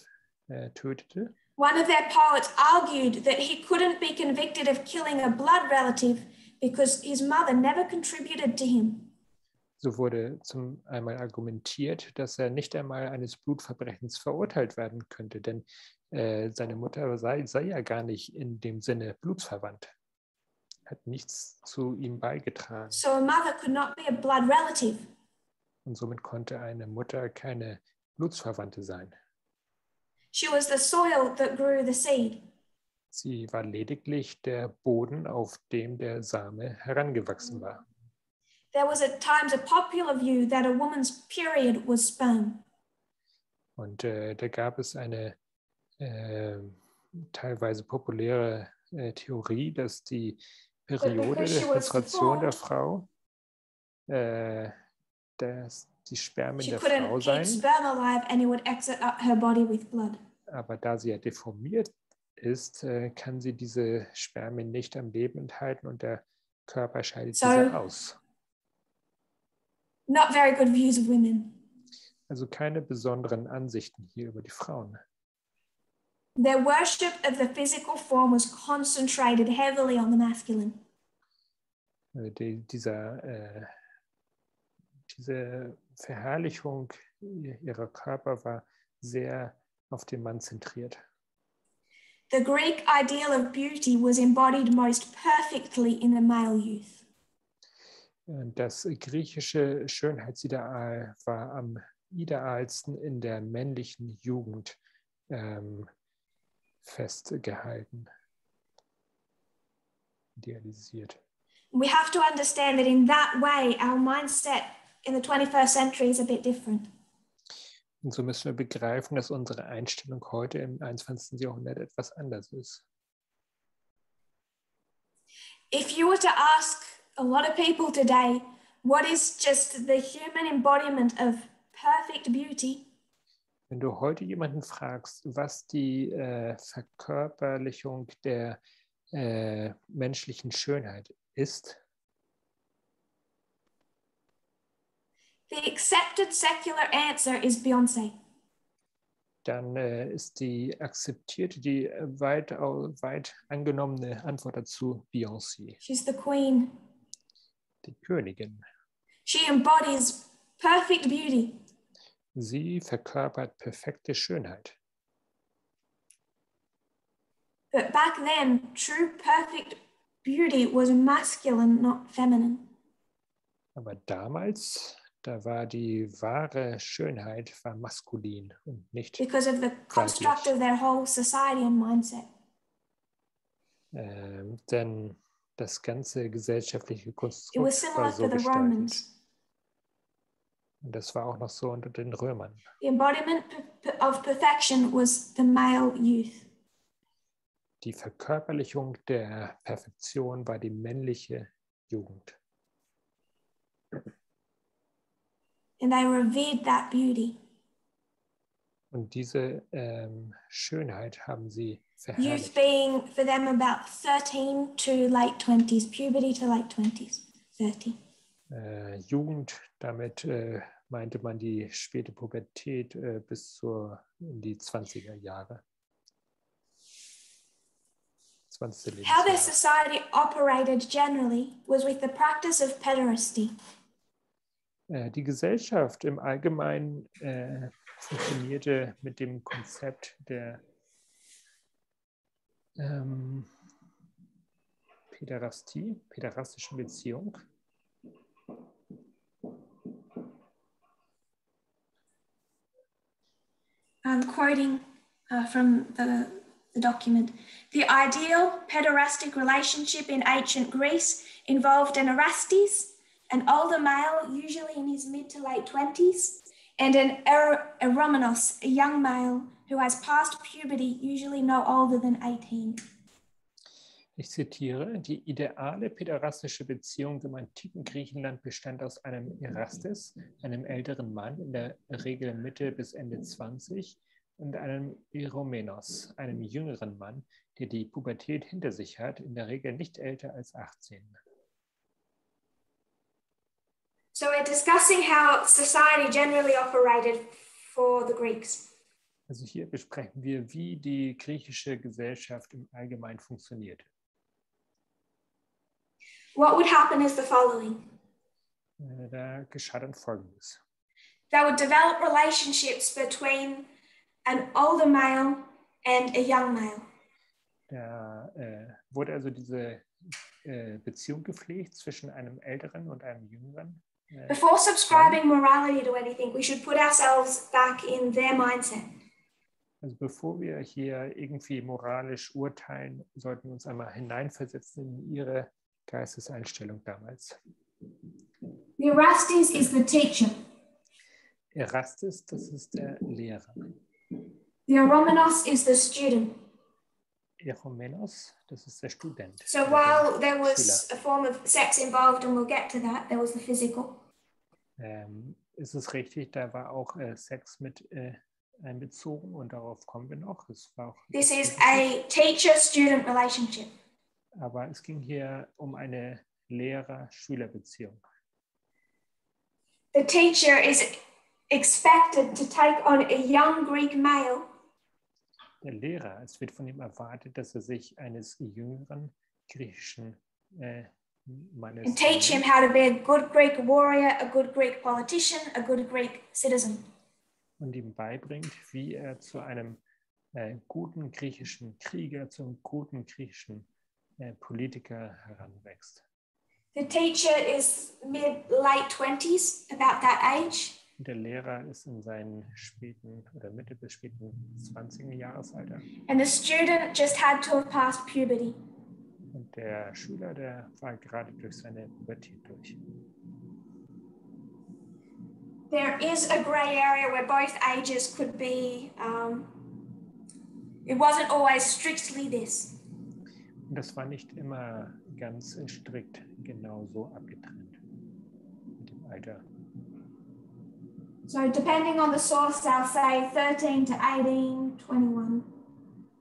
tötete. One of their poets argued that he couldn't be convicted of killing a blood relative because his mother never contributed to him. So wurde zum einmal argumentiert, dass er nicht einmal eines Blutverbrechens verurteilt werden könnte, denn seine Mutter sei ja gar nicht in dem Sinne blutsverwandt, hat nichts zu ihm beigetragen. So a mother could not be a blood relative. Und somit konnte eine Mutter keine Blutsverwandte sein. She was the soil that grew the seed. Sie war lediglich der Boden, auf dem der Same herangewachsen war. There was at times a popular view that a woman's period was sperm. Und da gab es eine teilweise populäre Theorie, dass die Periode der Menstruation der Frau dass die Spermien der Frau seien. Aber da sie ja deformiert ist, kann sie diese Spermien nicht am Leben enthalten und der Körper scheidet diese aus. Not very good views of women. Also keine besonderen Ansichten hier über die Frauen. Their worship of the physical form was concentrated heavily on the masculine. diese Verherrlichung ihrer Körper war sehr auf den Mann zentriert. The Greek ideal of beauty was embodied most perfectly in the male youth. Das griechische Schönheitsideal war am idealsten in der männlichen Jugend festgehalten, idealisiert. We have to understand that in that way, our mindset in the 21st century is a bit different. Und so müssen wir begreifen, dass unsere Einstellung heute im 21. Jahrhundert etwas anders ist. If you were to ask a lot of people today, what is just the human embodiment of perfect beauty? Wenn du heute jemanden fragst, was die Verkörperlichung der menschlichen Schönheit ist, the accepted secular answer is Beyoncé. Dann ist die akzeptierte, die weit angenommene Antwort dazu Beyoncé. She's the queen. Die Königin. She embodies perfect beauty. Sie verkörpert perfekte Schönheit. But back then, true perfect beauty was masculine, not feminine. Aber damals, da war die wahre Schönheit maskulin und nicht because of the construct weiblich. of their whole society and mindset. Denn das ganze gesellschaftliche It Konstrukt was similar war so to the gestaltet. Romans. Und das war auch noch so unter den Römern. The embodiment of perfection was the male youth. Die Verkörperlichung der Perfektion war die männliche Jugend. And they revered that beauty. Und diese Schönheit haben sie Youth verherrlicht. being for them about 13 to late 20s, puberty to late 20s, 30. Jugend, damit meinte man die späte Pubertät bis in die 20er Jahre. 20. How their Lebensjahre. society operated generally was with the practice of pederasty. Die Gesellschaft im Allgemeinen funktionierte mit dem Konzept der päderastischen Beziehung. I'm quoting from the document. The ideal pederastic relationship in ancient Greece involved an Erastes, an older male, usually in his mid to late 20s, and an Eromenos, a young male who has passed puberty, usually no older than 18. Ich zitiere, die ideale päderastische Beziehung im antiken Griechenland bestand aus einem Erastes, einem älteren Mann, in der Regel Mitte bis Ende 20, und einem Eromenos, einem jüngeren Mann, der die Pubertät hinter sich hat, in der Regel nicht älter als 18. So we're discussing how society generally operated for the Greeks. Also hier besprechen wir, wie die griechische Gesellschaft im Allgemeinen funktioniert. What would happen is the following. Da geschah dann Folgendes. They would develop relationships between an older male and a young male. Da wurde also diese Beziehung gepflegt zwischen einem Älteren und einem Jüngeren. Before subscribing morality to anything, we should put ourselves back in their mindset. Also bevor wir hier irgendwie moralisch urteilen, sollten wir uns einmal hineinversetzen in ihre Geisteseinstellung damals. The Erastes is the teacher. Erastes, das ist der Lehrer. The Eromenos is the student. Eromenos, das ist der Student. So while there was a form of sex involved, and we'll get to that, there was the physical. Ist es richtig, da war auch Sex mit einbezogen und darauf kommen wir noch. Es war auch This is a teacher-student relationship. Aber es ging hier um eine Lehrer-Schüler-Beziehung. The teacher is expected to take on a young Greek male. Der Lehrer, es wird von ihm erwartet, dass er sich eines jüngeren griechischen and teach him how to be a good Greek warrior, a good Greek politician, a good Greek citizen. Und ihm beibringt, wie er zu einem guten griechischen Krieger, zum guten griechischen Politiker heranwächst. The teacher is late 20s, about that age. Der Lehrer ist in seinen späten oder Mitte bis späten 20. Jahresalter. And the student just had to have passed puberty. Und der Schüler, der war gerade durch seine Pubertät durch. There is a grey area where both ages could be, it wasn't always strictly this. Und das war nicht immer ganz strikt genau so abgetrennt mit dem Alter. So depending on the source, I'll say 13 to 18, 21.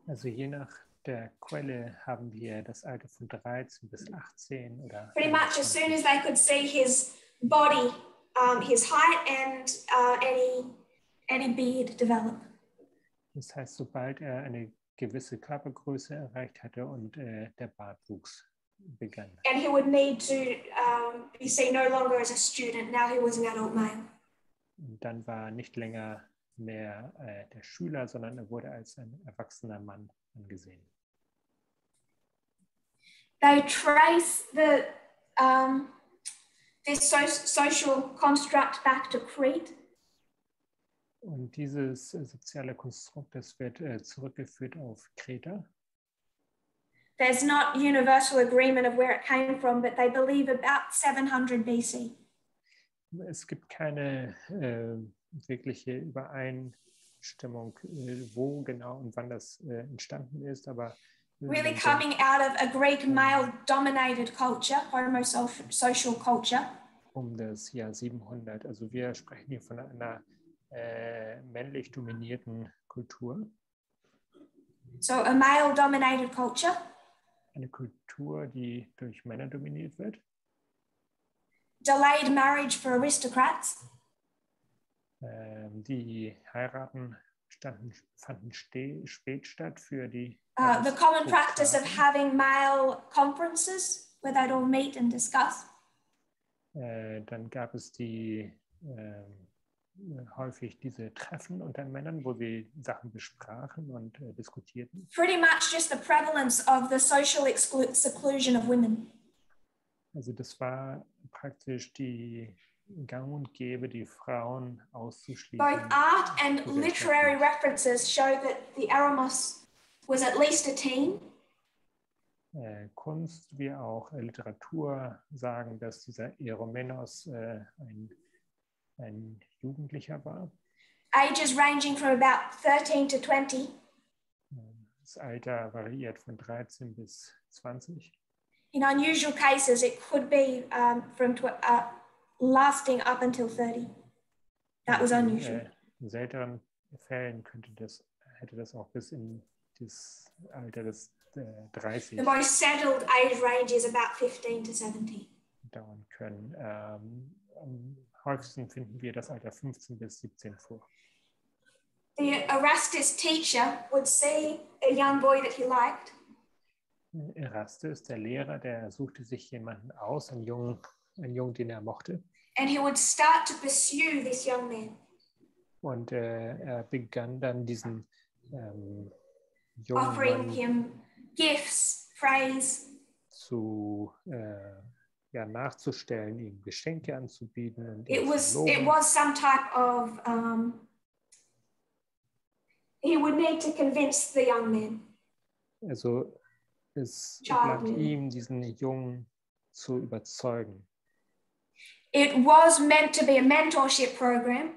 Also je nach der Quelle haben wir das Alter von 13 bis 18 oder pretty much as soon as they could see his body, his height and any beard develop. Das heißt, sobald er eine gewisse Körpergröße erreicht hatte und der Bartwuchs begann. And he would need to be seen no longer as a student. Now he was an adult male. Und dann war er nicht länger mehr der Schüler, sondern er wurde als ein erwachsener Mann angesehen. They trace this social construct back to Crete. Und dieses soziale Konstrukt, das wird zurückgeführt auf Kreta. There's not universal agreement of where it came from, but they believe about 700 BC. Es gibt keine wirkliche Übereinstimmung, wo genau und wann das entstanden ist, aber really coming out of a Greek male-dominated culture, homosocial culture. Um das Jahr 700. Also wir sprechen hier von einer männlich dominierten Kultur. So a male-dominated culture. Eine Kultur, die durch Männer dominiert wird. Delayed marriage for aristocrats. Die Heiraten fanden spät statt für die the common practice of having male conferences where they'd all meet and discuss. Dann gab es häufig diese Treffen unter Männern, wo sie Sachen besprachen und diskutierten. Pretty much just the prevalence of the social seclusion of women. Also das war praktisch die Gang und Gäbe, die Frauen auszuschließen. Both art and literary references show that the Eremos was at least a teen. Kunst wie auch Literatur sagen, dass dieser Eromenos ein Jugendlicher war. Ages ranging from about 13 to 20. Das Alter variiert von 13 bis 20. In unusual cases, it could be lasting up until 30. That was unusual. In seltenen Fällen hätte das auch bis in das Alter des 30. The most settled age range is about 15 to 17. Dauern können. Am häufigsten finden wir das Alter 15 bis 17 vor. The Erastus teacher would see a young boy that he liked. Erastus, der Lehrer, der suchte sich jemanden aus, einen Jungen, den er mochte. And he would start to pursue this young man. Und er begann dann diesen jungen offering Mann him gifts, praise. Nachzustellen, ihm Geschenke anzubieten. Und it was some type of he would need to convince the young man. Also es lag ihm, diesen Jungen zu überzeugen. It was meant to be a mentorship program.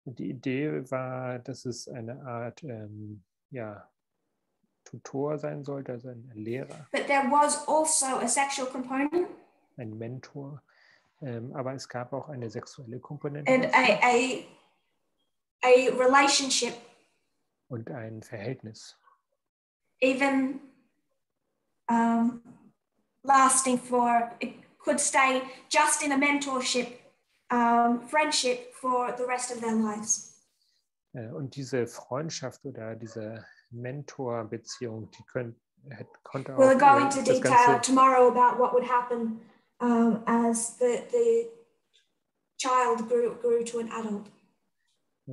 Die Idee war, dass es eine Art Tutor sein sollte, also ein Lehrer. But there was also a sexual component. Ein Mentor. Aber es gab auch eine sexuelle Komponente. And a relationship. Und ein Verhältnis. Even lasting it could stay just in a mentorship, friendship for the rest of their lives. Und diese Freundschaft oder diese Mentorbeziehung, die konnte We'll auch go into das detail ganze, tomorrow about what would happen as the child grew to an adult.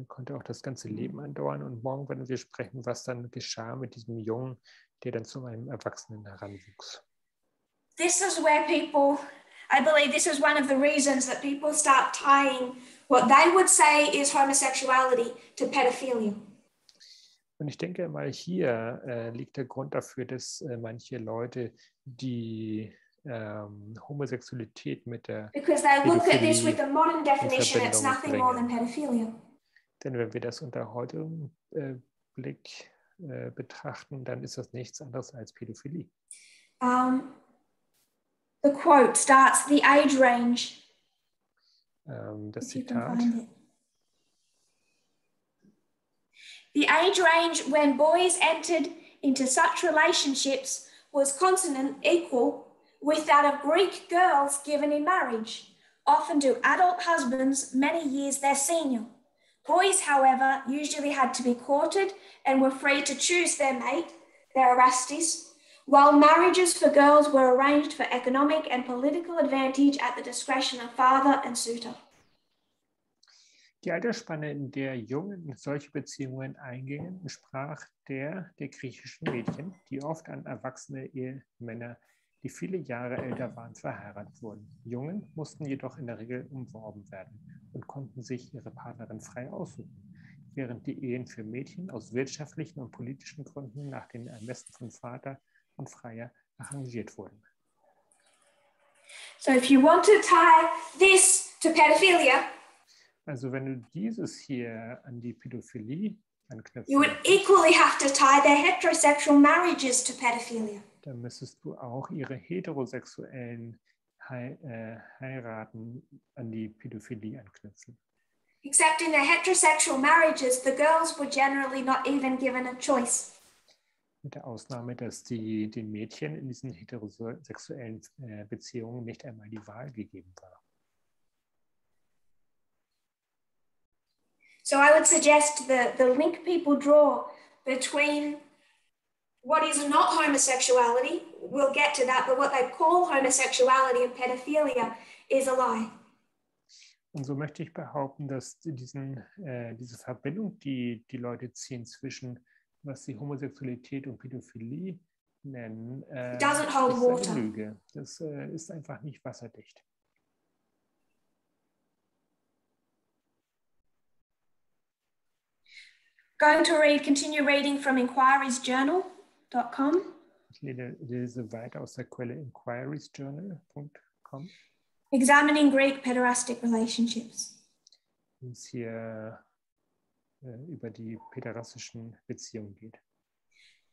konnte auch das ganze Leben andauern. Und morgen werden wir sprechen, was dann geschah mit diesem Jungen, der dann zu einem Erwachsenen heranwuchs. This is where people, I believe this is one of the reasons that people start tying what they would say is homosexuality to pedophilia. Und ich denke mal, hier liegt der Grund dafür, dass manche Leute die Homosexualität mit der Because they look at this with Pädophilie the modern in definition, it's Verbindung nothing more than bringen. pedophilia. Denn wenn wir das unter heutigem Blick betrachten, dann ist das nichts anderes als Pädophilie. The quote starts, the age range. Das If you can Zitat. find it. The age range when boys entered into such relationships was consonant equal with that of Greek girls given in marriage, often to adult husbands many years their senior. Boys, however, usually had to be courted and were free to choose their mate, their Erastes, while marriages for girls were arranged for economic and political advantage at the discretion of father and suitor. Die Altersspanne, in der Jungen in solche Beziehungen eingingen, entsprach der griechischen Mädchen, die oft an erwachsene Ehemänner, die viele Jahre älter waren, verheiratet wurden. Jungen mussten jedoch in der Regel umworben werden und konnten sich ihre Partnerin frei aussuchen, während die Ehen für Mädchen aus wirtschaftlichen und politischen Gründen nach den Ermessen von Vater und Freier arrangiert wurden. So if you want to tie this to pedophilia, also wenn du dieses hier an die Pädophilie anknüpfen you would equally have to tie their heterosexual marriages to pedophilia. Dann müsstest du auch ihre heterosexuellen Heiraten an die Pädophilie anknüpfen. Except in their heterosexual marriages, the girls were generally not even given a choice. Mit der Ausnahme, dass den Mädchen in diesen heterosexuellen Beziehungen nicht einmal die Wahl gegeben war. So I would suggest the link people draw between what is not homosexuality, we'll get to that, but what they call homosexuality and pedophilia is a lie. Und so möchte ich behaupten, dass diese Verbindung, die Leute ziehen zwischen, was sie Homosexualität und Pädophilie nennen, doesn't hold ist water. eine Lüge. Das ist einfach nicht wasserdicht. Going to continue reading from inquiriesjournal.com. Ich lese weiter aus der Quelle inquiriesjournal.com. Examining Greek pederastic relationships. Wenn es hier über die päderastischen Beziehungen geht.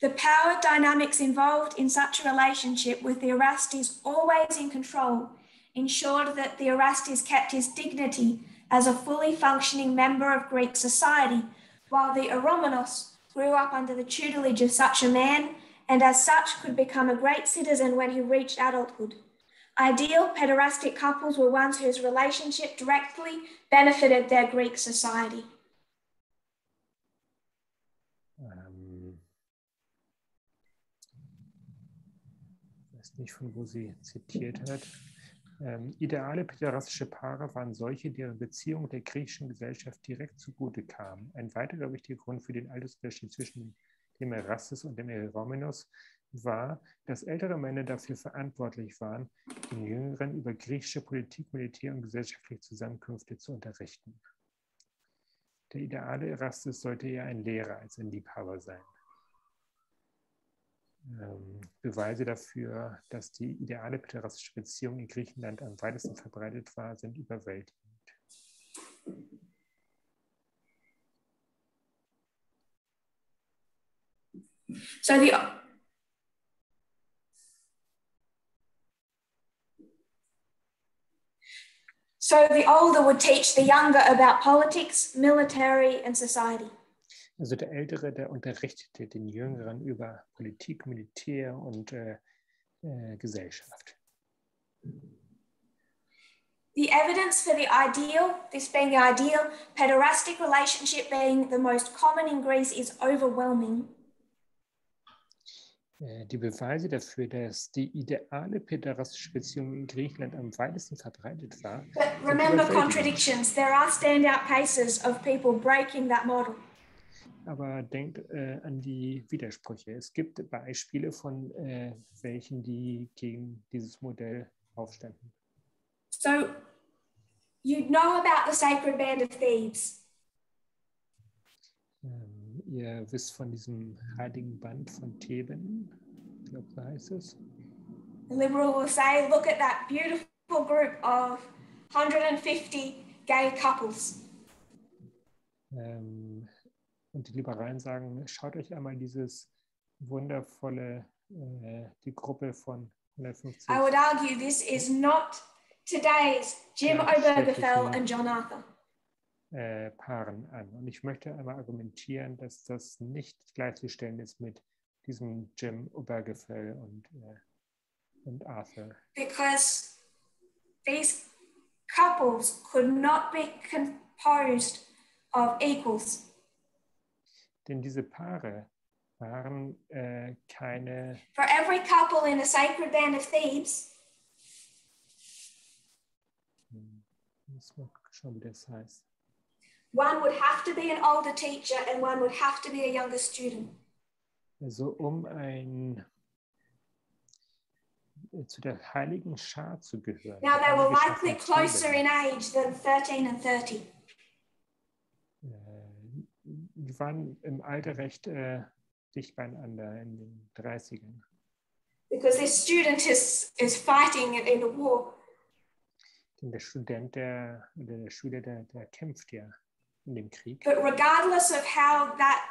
The power dynamics involved in such a relationship with the Erastes always in control ensured that the Erastes kept his dignity as a fully functioning member of Greek society, while the Eromenos grew up under the tutelage of such a man and as such could become a great citizen when he reached adulthood. Ideal pederastic couples were ones whose relationship directly benefited their Greek society. Ich weiß nicht, von wo sie zitiert hat. Ideale päderastische Paare waren solche, deren Beziehung der griechischen Gesellschaft direkt zugute kam. Ein weiterer wichtiger Grund für den Altersunterschied zwischen dem Erastes und dem Eromenos war, dass ältere Männer dafür verantwortlich waren, den Jüngeren über griechische Politik, Militär und gesellschaftliche Zusammenkünfte zu unterrichten. Der ideale Erastes sollte eher ein Lehrer als ein Liebhaber sein. Beweise dafür, dass die ideale päderastische Beziehung in Griechenland am weitesten verbreitet war, sind überwältigend. So the older would teach the younger about politics, military and society. Also der Ältere, der unterrichtete den Jüngeren über Politik, Militär und Gesellschaft. The evidence for the ideal, this being the ideal, pederastic relationship being the most common in Greece is overwhelming. Die Beweise dafür, dass die ideale päderastische Beziehung in Griechenland am weitesten verbreitet war. But remember contradictions. There are standout cases of people breaking that model. Aber denkt an die Widersprüche. Es gibt Beispiele von welchen, die gegen dieses Modell aufstanden. So, you know about the sacred band of thieves. Ihr wisst von diesem heiligen Band von Theben, ich glaube, so heißt es. The liberal will say, look at that beautiful group of 150 gay couples. Und die Liberalen sagen, schaut euch einmal dieses wundervolle, die Gruppe von 150. I would argue this is not today's Jim Obergefell and John Arthur. Paaren an. Und ich möchte einmal argumentieren, dass das nicht gleichzustellen ist mit diesem Jim Obergefell und Arthur. Because these couples could not be composed of equals. Denn diese Paare waren keine... For every couple in a sacred band of thieves, muss mal schauen, wie das heißt. One would have to be an older teacher and one would have to be a younger student. Also zu der heiligen Schar zu gehören. Now they were likely closer in age than 13 and 30. Die waren im Alter recht dicht beieinander in den 30ern. Because this student is fighting in a war. Denn der Student, der Schüler, der kämpft ja in dem Krieg. But regardless of how that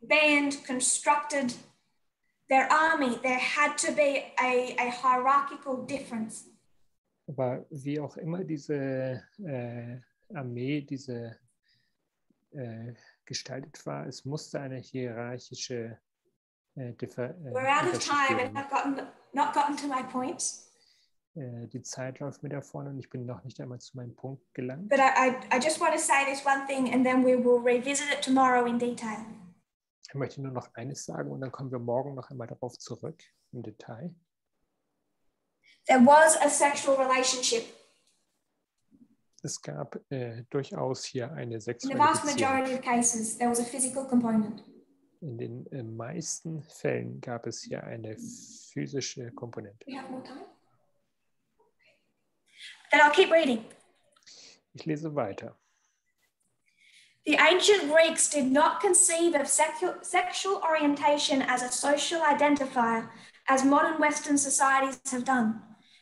band constructed their army, there had to be a hierarchical difference. Aber wie auch immer diese Armee gestaltet war, es musste eine hierarchische We're out of time and I've not gotten to my points. Die Zeit läuft mir da vorne und ich bin noch nicht einmal zu meinem Punkt gelangt. But I just want to say this one thing and then we will revisit it tomorrow in detail. Ich möchte nur noch eines sagen und dann kommen wir morgen noch einmal darauf zurück im Detail. There was a sexual relationship. Es gab durchaus hier eine sexuelle In the vast Beziehung. majority of cases, there was a physical component. In den meisten Fällen gab es hier eine physische Komponente. We have more time? Then I'll keep reading. Ich lese weiter. The ancient Greeks did not conceive of sexual orientation as a social identifier, as modern Western societies have done.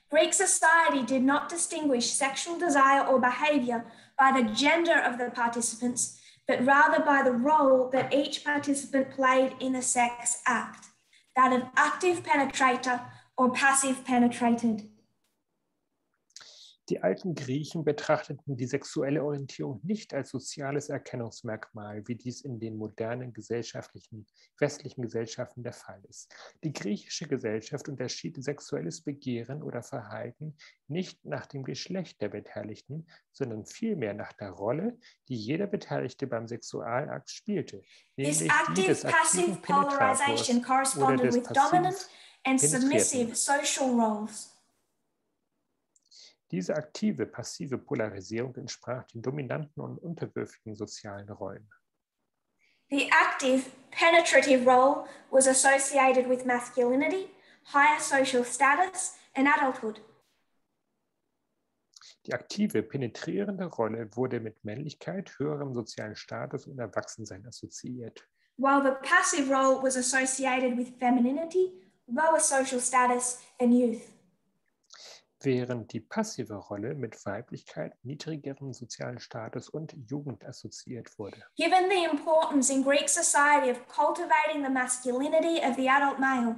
Greek society did not distinguish sexual desire or behavior by the gender of the participants, but rather by the role that each participant played in the sex act, that of active penetrator or passive penetrated. Die alten Griechen betrachteten die sexuelle Orientierung nicht als soziales Erkennungsmerkmal, wie dies in den modernen westlichen Gesellschaften der Fall ist. Die griechische Gesellschaft unterschied sexuelles Begehren oder Verhalten nicht nach dem Geschlecht der Beteiligten, sondern vielmehr nach der Rolle, die jeder Beteiligte beim Sexualakt spielte, nämlich die des aktiven Penetrators oder des passiv Penetrierten. Diese aktive, passive Polarisierung entsprach den dominanten und unterwürfigen sozialen Rollen. The active, penetrative role was associated with masculinity, higher social status, and adulthood. Die aktive, penetrierende Rolle wurde mit Männlichkeit, höherem sozialen Status und Erwachsensein assoziiert. While the passive role was associated with femininity, lower social status, and youth. Während die passive Rolle mit Weiblichkeit, niedrigerem sozialen Status und Jugend assoziiert wurde. Given the importance in Greek society of cultivating the masculinity of the adult male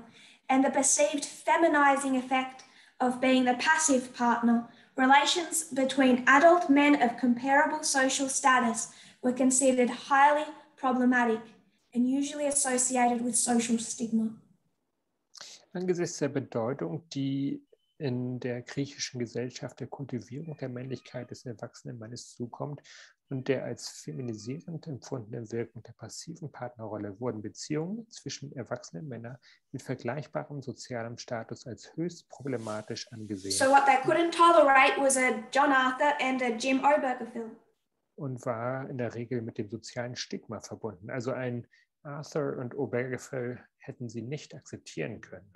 and the perceived feminizing effect of being the passive partner, relations between adult men of comparable social status were considered highly problematic and usually associated with social stigma. Angesichts der Bedeutung, die in der griechischen Gesellschaft der Kultivierung der Männlichkeit des erwachsenen Mannes zukommt und der als feminisierend empfundene Wirkung der passiven Partnerrolle wurden Beziehungen zwischen erwachsenen Männern mit vergleichbarem sozialem Status als höchst problematisch angesehen. So what they couldn't tolerate was a John Arthur and a Jim Oberger film. Und war in der Regel mit dem sozialen Stigma verbunden. Also ein Arthur und Obergefell hätten sie nicht akzeptieren können.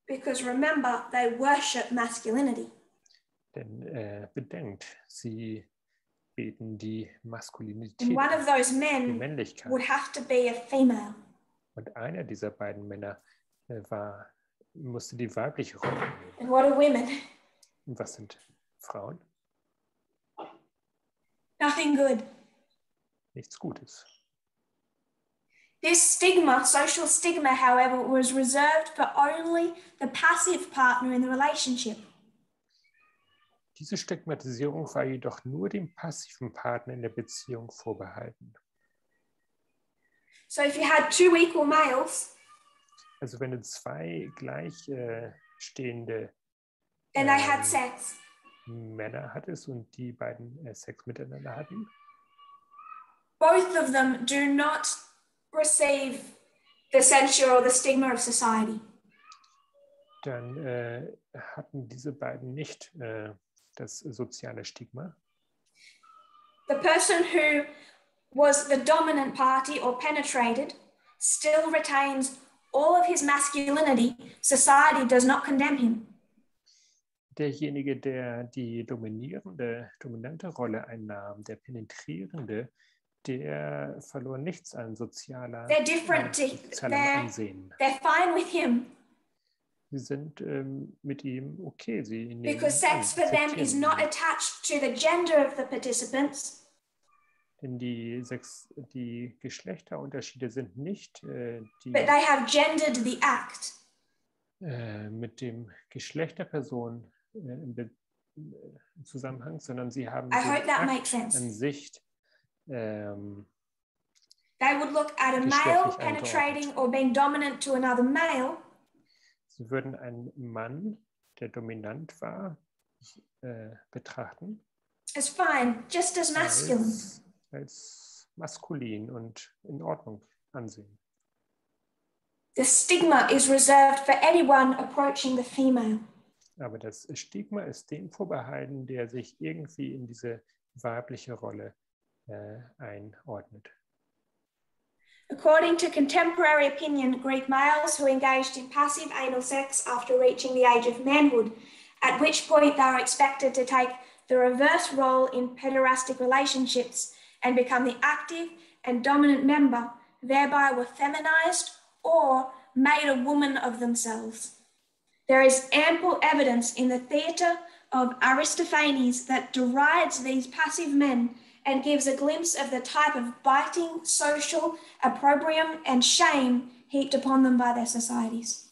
Because remember, they worship masculinity. Denn bedenkt, sie beten die Maskulinität, And one of those die men Männlichkeit. would have to be a female. Und einer dieser beiden Männer musste die weibliche Rolle nehmen. And what are women? Und was sind Frauen? Nothing good. Nichts Gutes. This stigma, social stigma, however, was reserved for only the passive partner in the relationship. Diese Stigmatisierung war jedoch nur dem passiven Partner in der Beziehung vorbehalten. So if you had two equal males, Also wenn du zwei gleich stehende and they had sex, Männer hattest und die beiden Sex miteinander hatten, both of them do not receive the censure or the stigma of society. dann hatten diese beiden nicht das soziale Stigma. The person who was the dominant party or penetrated still retains all of his masculinity. Society does not condemn him. Derjenige, der die dominante Rolle einnahm, der Penetrierende, der verlor nichts an sozialem Ansehen. They're fine with him. Sie sind mit ihm okay. Sie nehmen Because sex for them is not attached to the gender of the participants. Denn die Geschlechterunterschiede sind nicht But they have gendered the act. Mit dem Geschlecht der Person im Zusammenhang, sondern sie haben I hope that Akt makes sense. an sich They would look at a male penetrating or being dominant to another male. Sie würden einen Mann, der dominant war, betrachten. As fine, just as masculine. Als maskulin und in Ordnung ansehen. The stigma is reserved for anyone approaching the female. Aber das Stigma ist dem vorbehalten, der sich irgendwie in diese weibliche Rolle einordnet. According to contemporary opinion, Greek males who engaged in passive anal sex after reaching the age of manhood, at which point they are expected to take the reverse role in pederastic relationships and become the active and dominant member, thereby were feminized or made a woman of themselves. There is ample evidence in the theatre of Aristophanes that derides these passive men and gives a glimpse of the type of biting, social opprobrium and shame heaped upon them by their societies.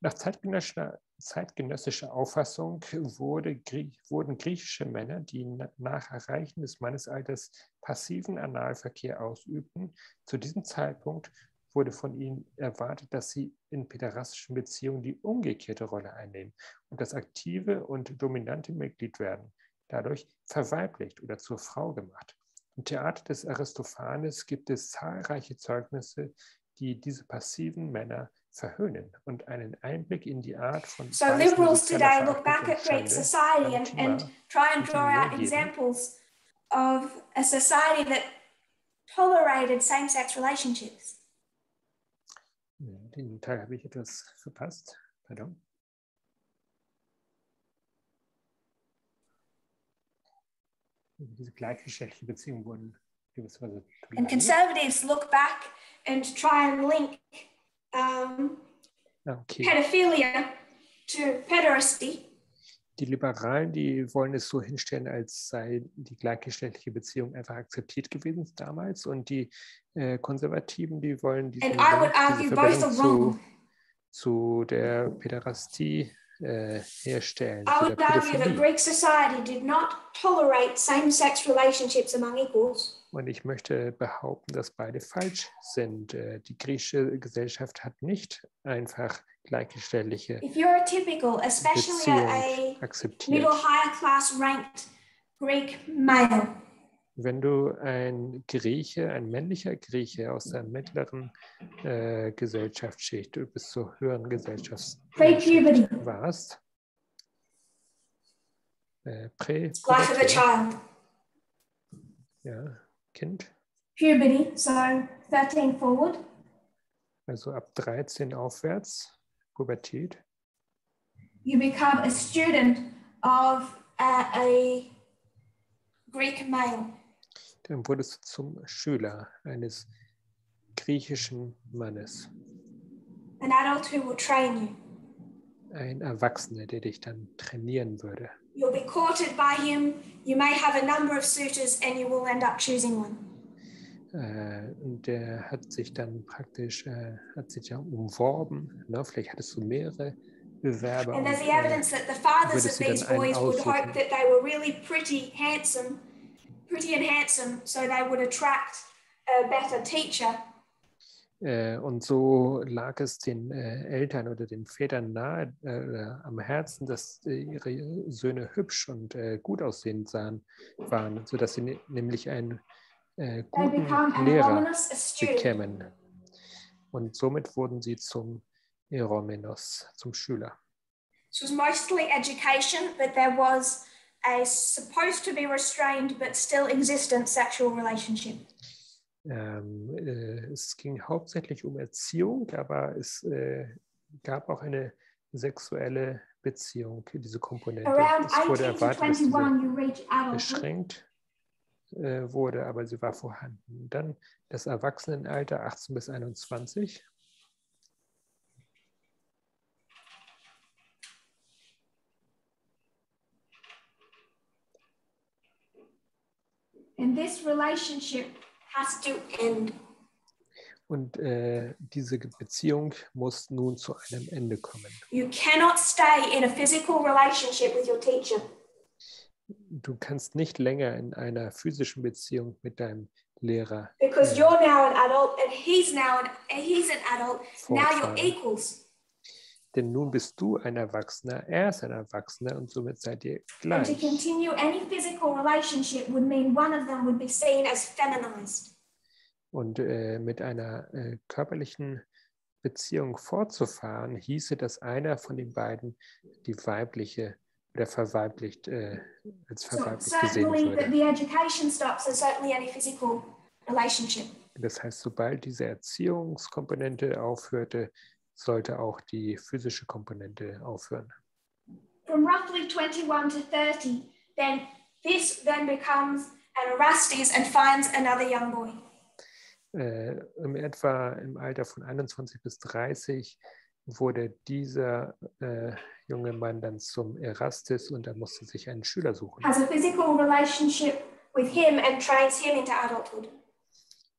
Nach zeitgenössischer Auffassung wurden griechische Männer, die nach Erreichen des Mannesalters passiven Analverkehr ausübten, zu diesem Zeitpunkt wurde von ihnen erwartet, dass sie in päderastischen Beziehungen die umgekehrte Rolle einnehmen und das aktive und dominante Mitglied werden, dadurch verweiblicht oder zur Frau gemacht. Im Theater des Aristophanes gibt es zahlreiche Zeugnisse, die diese passiven Männer verhöhnen und einen Einblick in die Art von So liberals today look back at Greek society and try and draw out examples of a society that tolerated same-sex relationships. Den Teil habe ich etwas verpasst. Pardon. Diese gleichgeschlechtlichen Beziehungen wurden gewisserweise toleriert. And conservatives look back and try and link pedophilia to pederasty. Die Liberalen, die wollen es so hinstellen, als sei die gleichgeschlechtliche Beziehung einfach akzeptiert gewesen damals, und die Konservativen, die wollen diese Verbindung zu der Päderastie herstellen. I would argue that Greek society did not tolerate same-sex relationships among equals. Und ich möchte behaupten, dass beide falsch sind. Die griechische Gesellschaft hat nicht einfach gleichgeschlechtliche If you're a typical, especially a middle higher class ranked Greek male, wenn du ein männlicher Grieche aus der mittleren Gesellschaftsschicht, du bist zur höheren Gesellschaftsschicht warst, life of a child. Ja, Kind. Puberty, so 13 forward. Also ab 13 aufwärts, Pubertät. You become a student of a Greek male. Dann wurdest du zum Schüler eines griechischen Mannes. An adult who will train you. Ein Erwachsener, der dich dann trainieren würde. You'll be courted by him. You may have a number of suitors and you will end up choosing one. Und der hat sich dann praktisch umworben. Ne? Vielleicht hattest du mehrere Bewerber. And there's the evidence that the fathers of these boys would hope that they were really pretty and handsome, so they would attract a better teacher. Und so lag es den Eltern oder den Vätern nahe am Herzen, dass ihre Söhne hübsch und gut aussehend waren, sodass sie nämlich einen guten Lehrer bekämen. Und somit wurden sie zum Eromenos, zum Schüler. It was mostly education, but there was a supposed to be restrained but still existent sexual relationship. Es ging hauptsächlich um Erziehung, aber es gab auch eine sexuelle Beziehung, diese Komponente. Es wurde erwartet, dass diese beschränkt wurde, aber sie war vorhanden. Dann das Erwachsenenalter 18 bis 21. And this relationship has to end. Und diese Beziehung muss nun zu einem Ende kommen. You cannot stay in a physical relationship with your teacher. Du kannst nicht länger in einer physischen Beziehung mit deinem Lehrer. Because you're now an adult and he's an adult. Now you're equals. Denn nun bist du ein Erwachsener, er ist ein Erwachsener und somit seid ihr gleich. And to continue any physical relationship would mean one of them would be seen as feminized. Und mit einer körperlichen Beziehung fortzufahren, hieße, dass einer von den beiden die weibliche oder verweiblicht als verweiblich gesehen würde. The education stops and certainly any physical relationship. Das heißt, sobald diese Erziehungskomponente aufhörte, sollte auch die physische Komponente aufhören. From roughly 21 to 30, this becomes an Erastes and finds another young boy. Etwa im Alter von 21 bis 30 wurde dieser junge Mann dann zum Erastes und er musste sich einen Schüler suchen. Has a physical relationship with him and trains him into adulthood.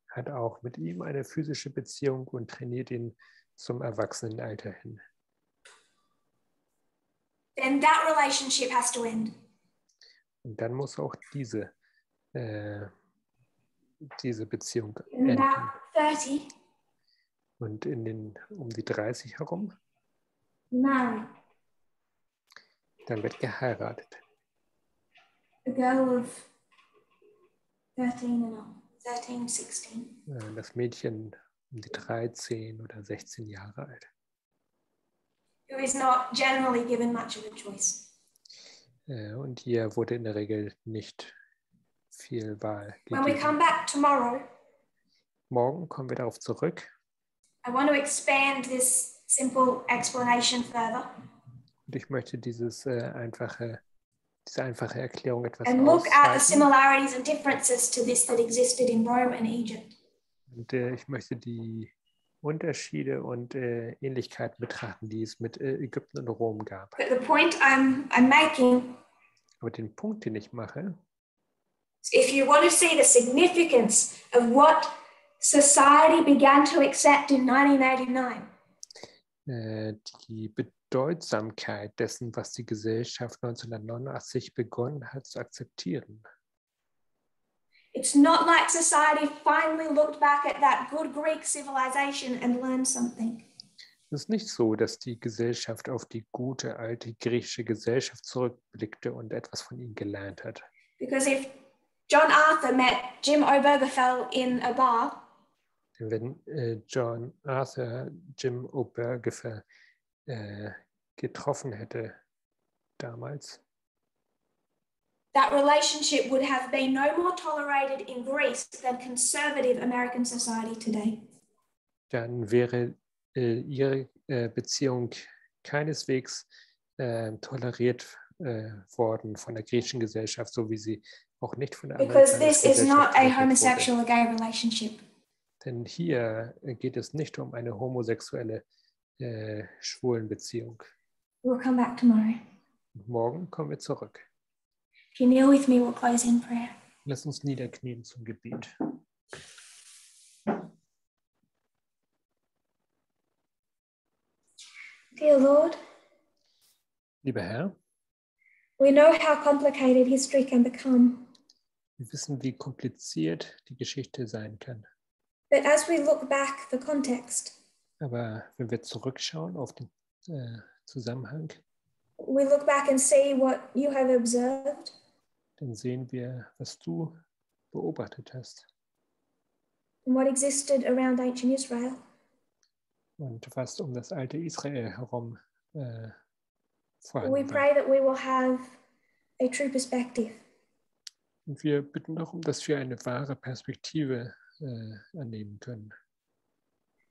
Hat auch mit ihm eine physische Beziehung und trainiert ihn zum Erwachsenenalter hin. Then that relationship has to end. Und dann muss auch diese Beziehung enden. About 30. Und um die 30 herum. Marry. Dann wird geheiratet. A girl of 13, 16. Das Mädchen um die 13 oder 16 Jahre alt. Who is not generally given much of a choice. Und hier wurde in der Regel nicht viel Wahl gegeben. When we come back tomorrow, morgen kommen wir darauf zurück. I want to expand this simple explanation further. Und ich möchte diese einfache Erklärung etwas and look at the similarities and differences to this that existed in Rome and Egypt. Und ich möchte die Unterschiede und Ähnlichkeiten betrachten, die es mit Ägypten und Rom gab. But the point I'm making, aber den Punkt, den ich mache, if you want to see the significance of what society began to accept in 1989, Bedeutsamkeit dessen, was die Gesellschaft 1989 begonnen hat zu akzeptieren. It's not like society finally looked back at that good Greek civilization and learned something. Es ist nicht so, dass die Gesellschaft auf die gute alte griechische Gesellschaft zurückblickte und etwas von ihnen gelernt hat. Because if John Arthur met Jim Obergefell in a bar, wenn John Arthur Jim Obergefell getroffen hätte damals, that relationship would have been no more tolerated in Greece than conservative American society today. Dann wäre ihre Beziehung keineswegs toleriert worden von der griechischen Gesellschaft, so wie sie auch nicht von der Because amerikanischen this is not Gesellschaft a toleriert homosexual wurde. or gay relationship. Denn hier geht es nicht um eine homosexuelle Schwulenbeziehung. We'll come back tomorrow. Morgen kommen wir zurück. If you kneel with me, we'll close in prayer. Lass uns niederknien zum Gebet. Dear Lord, Lieber Herr, we know how complicated history can become. wir wissen, wie kompliziert die Geschichte sein kann. But as we look back the context, Aber wenn wir zurückschauen auf den Zusammenhang, we look back and see what you have observed. Dann sehen wir, was du beobachtet hast. And what existed around ancient Israel. Und was um das alte Israel herum We vorhanden pray war. that we will have a true perspective. Und wir bitten darum, dass wir eine wahre Perspektive annehmen können.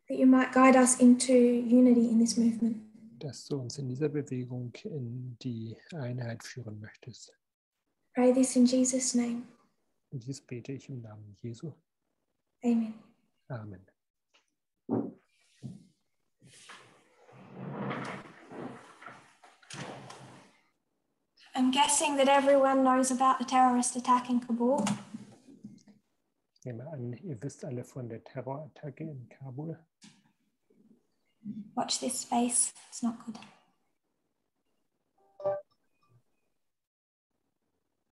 That you might guide us into unity in this movement. Dass du uns in dieser Bewegung in die Einheit führen möchtest. Pray this in Jesus' name. Und dies bete ich im Namen Jesu. Amen. Amen. I'm guessing that everyone knows about the terrorist attack in Kabul. Ich nehme an, ihr wisst alle von der Terrorattacke in Kabul. Watch this space, it's not good.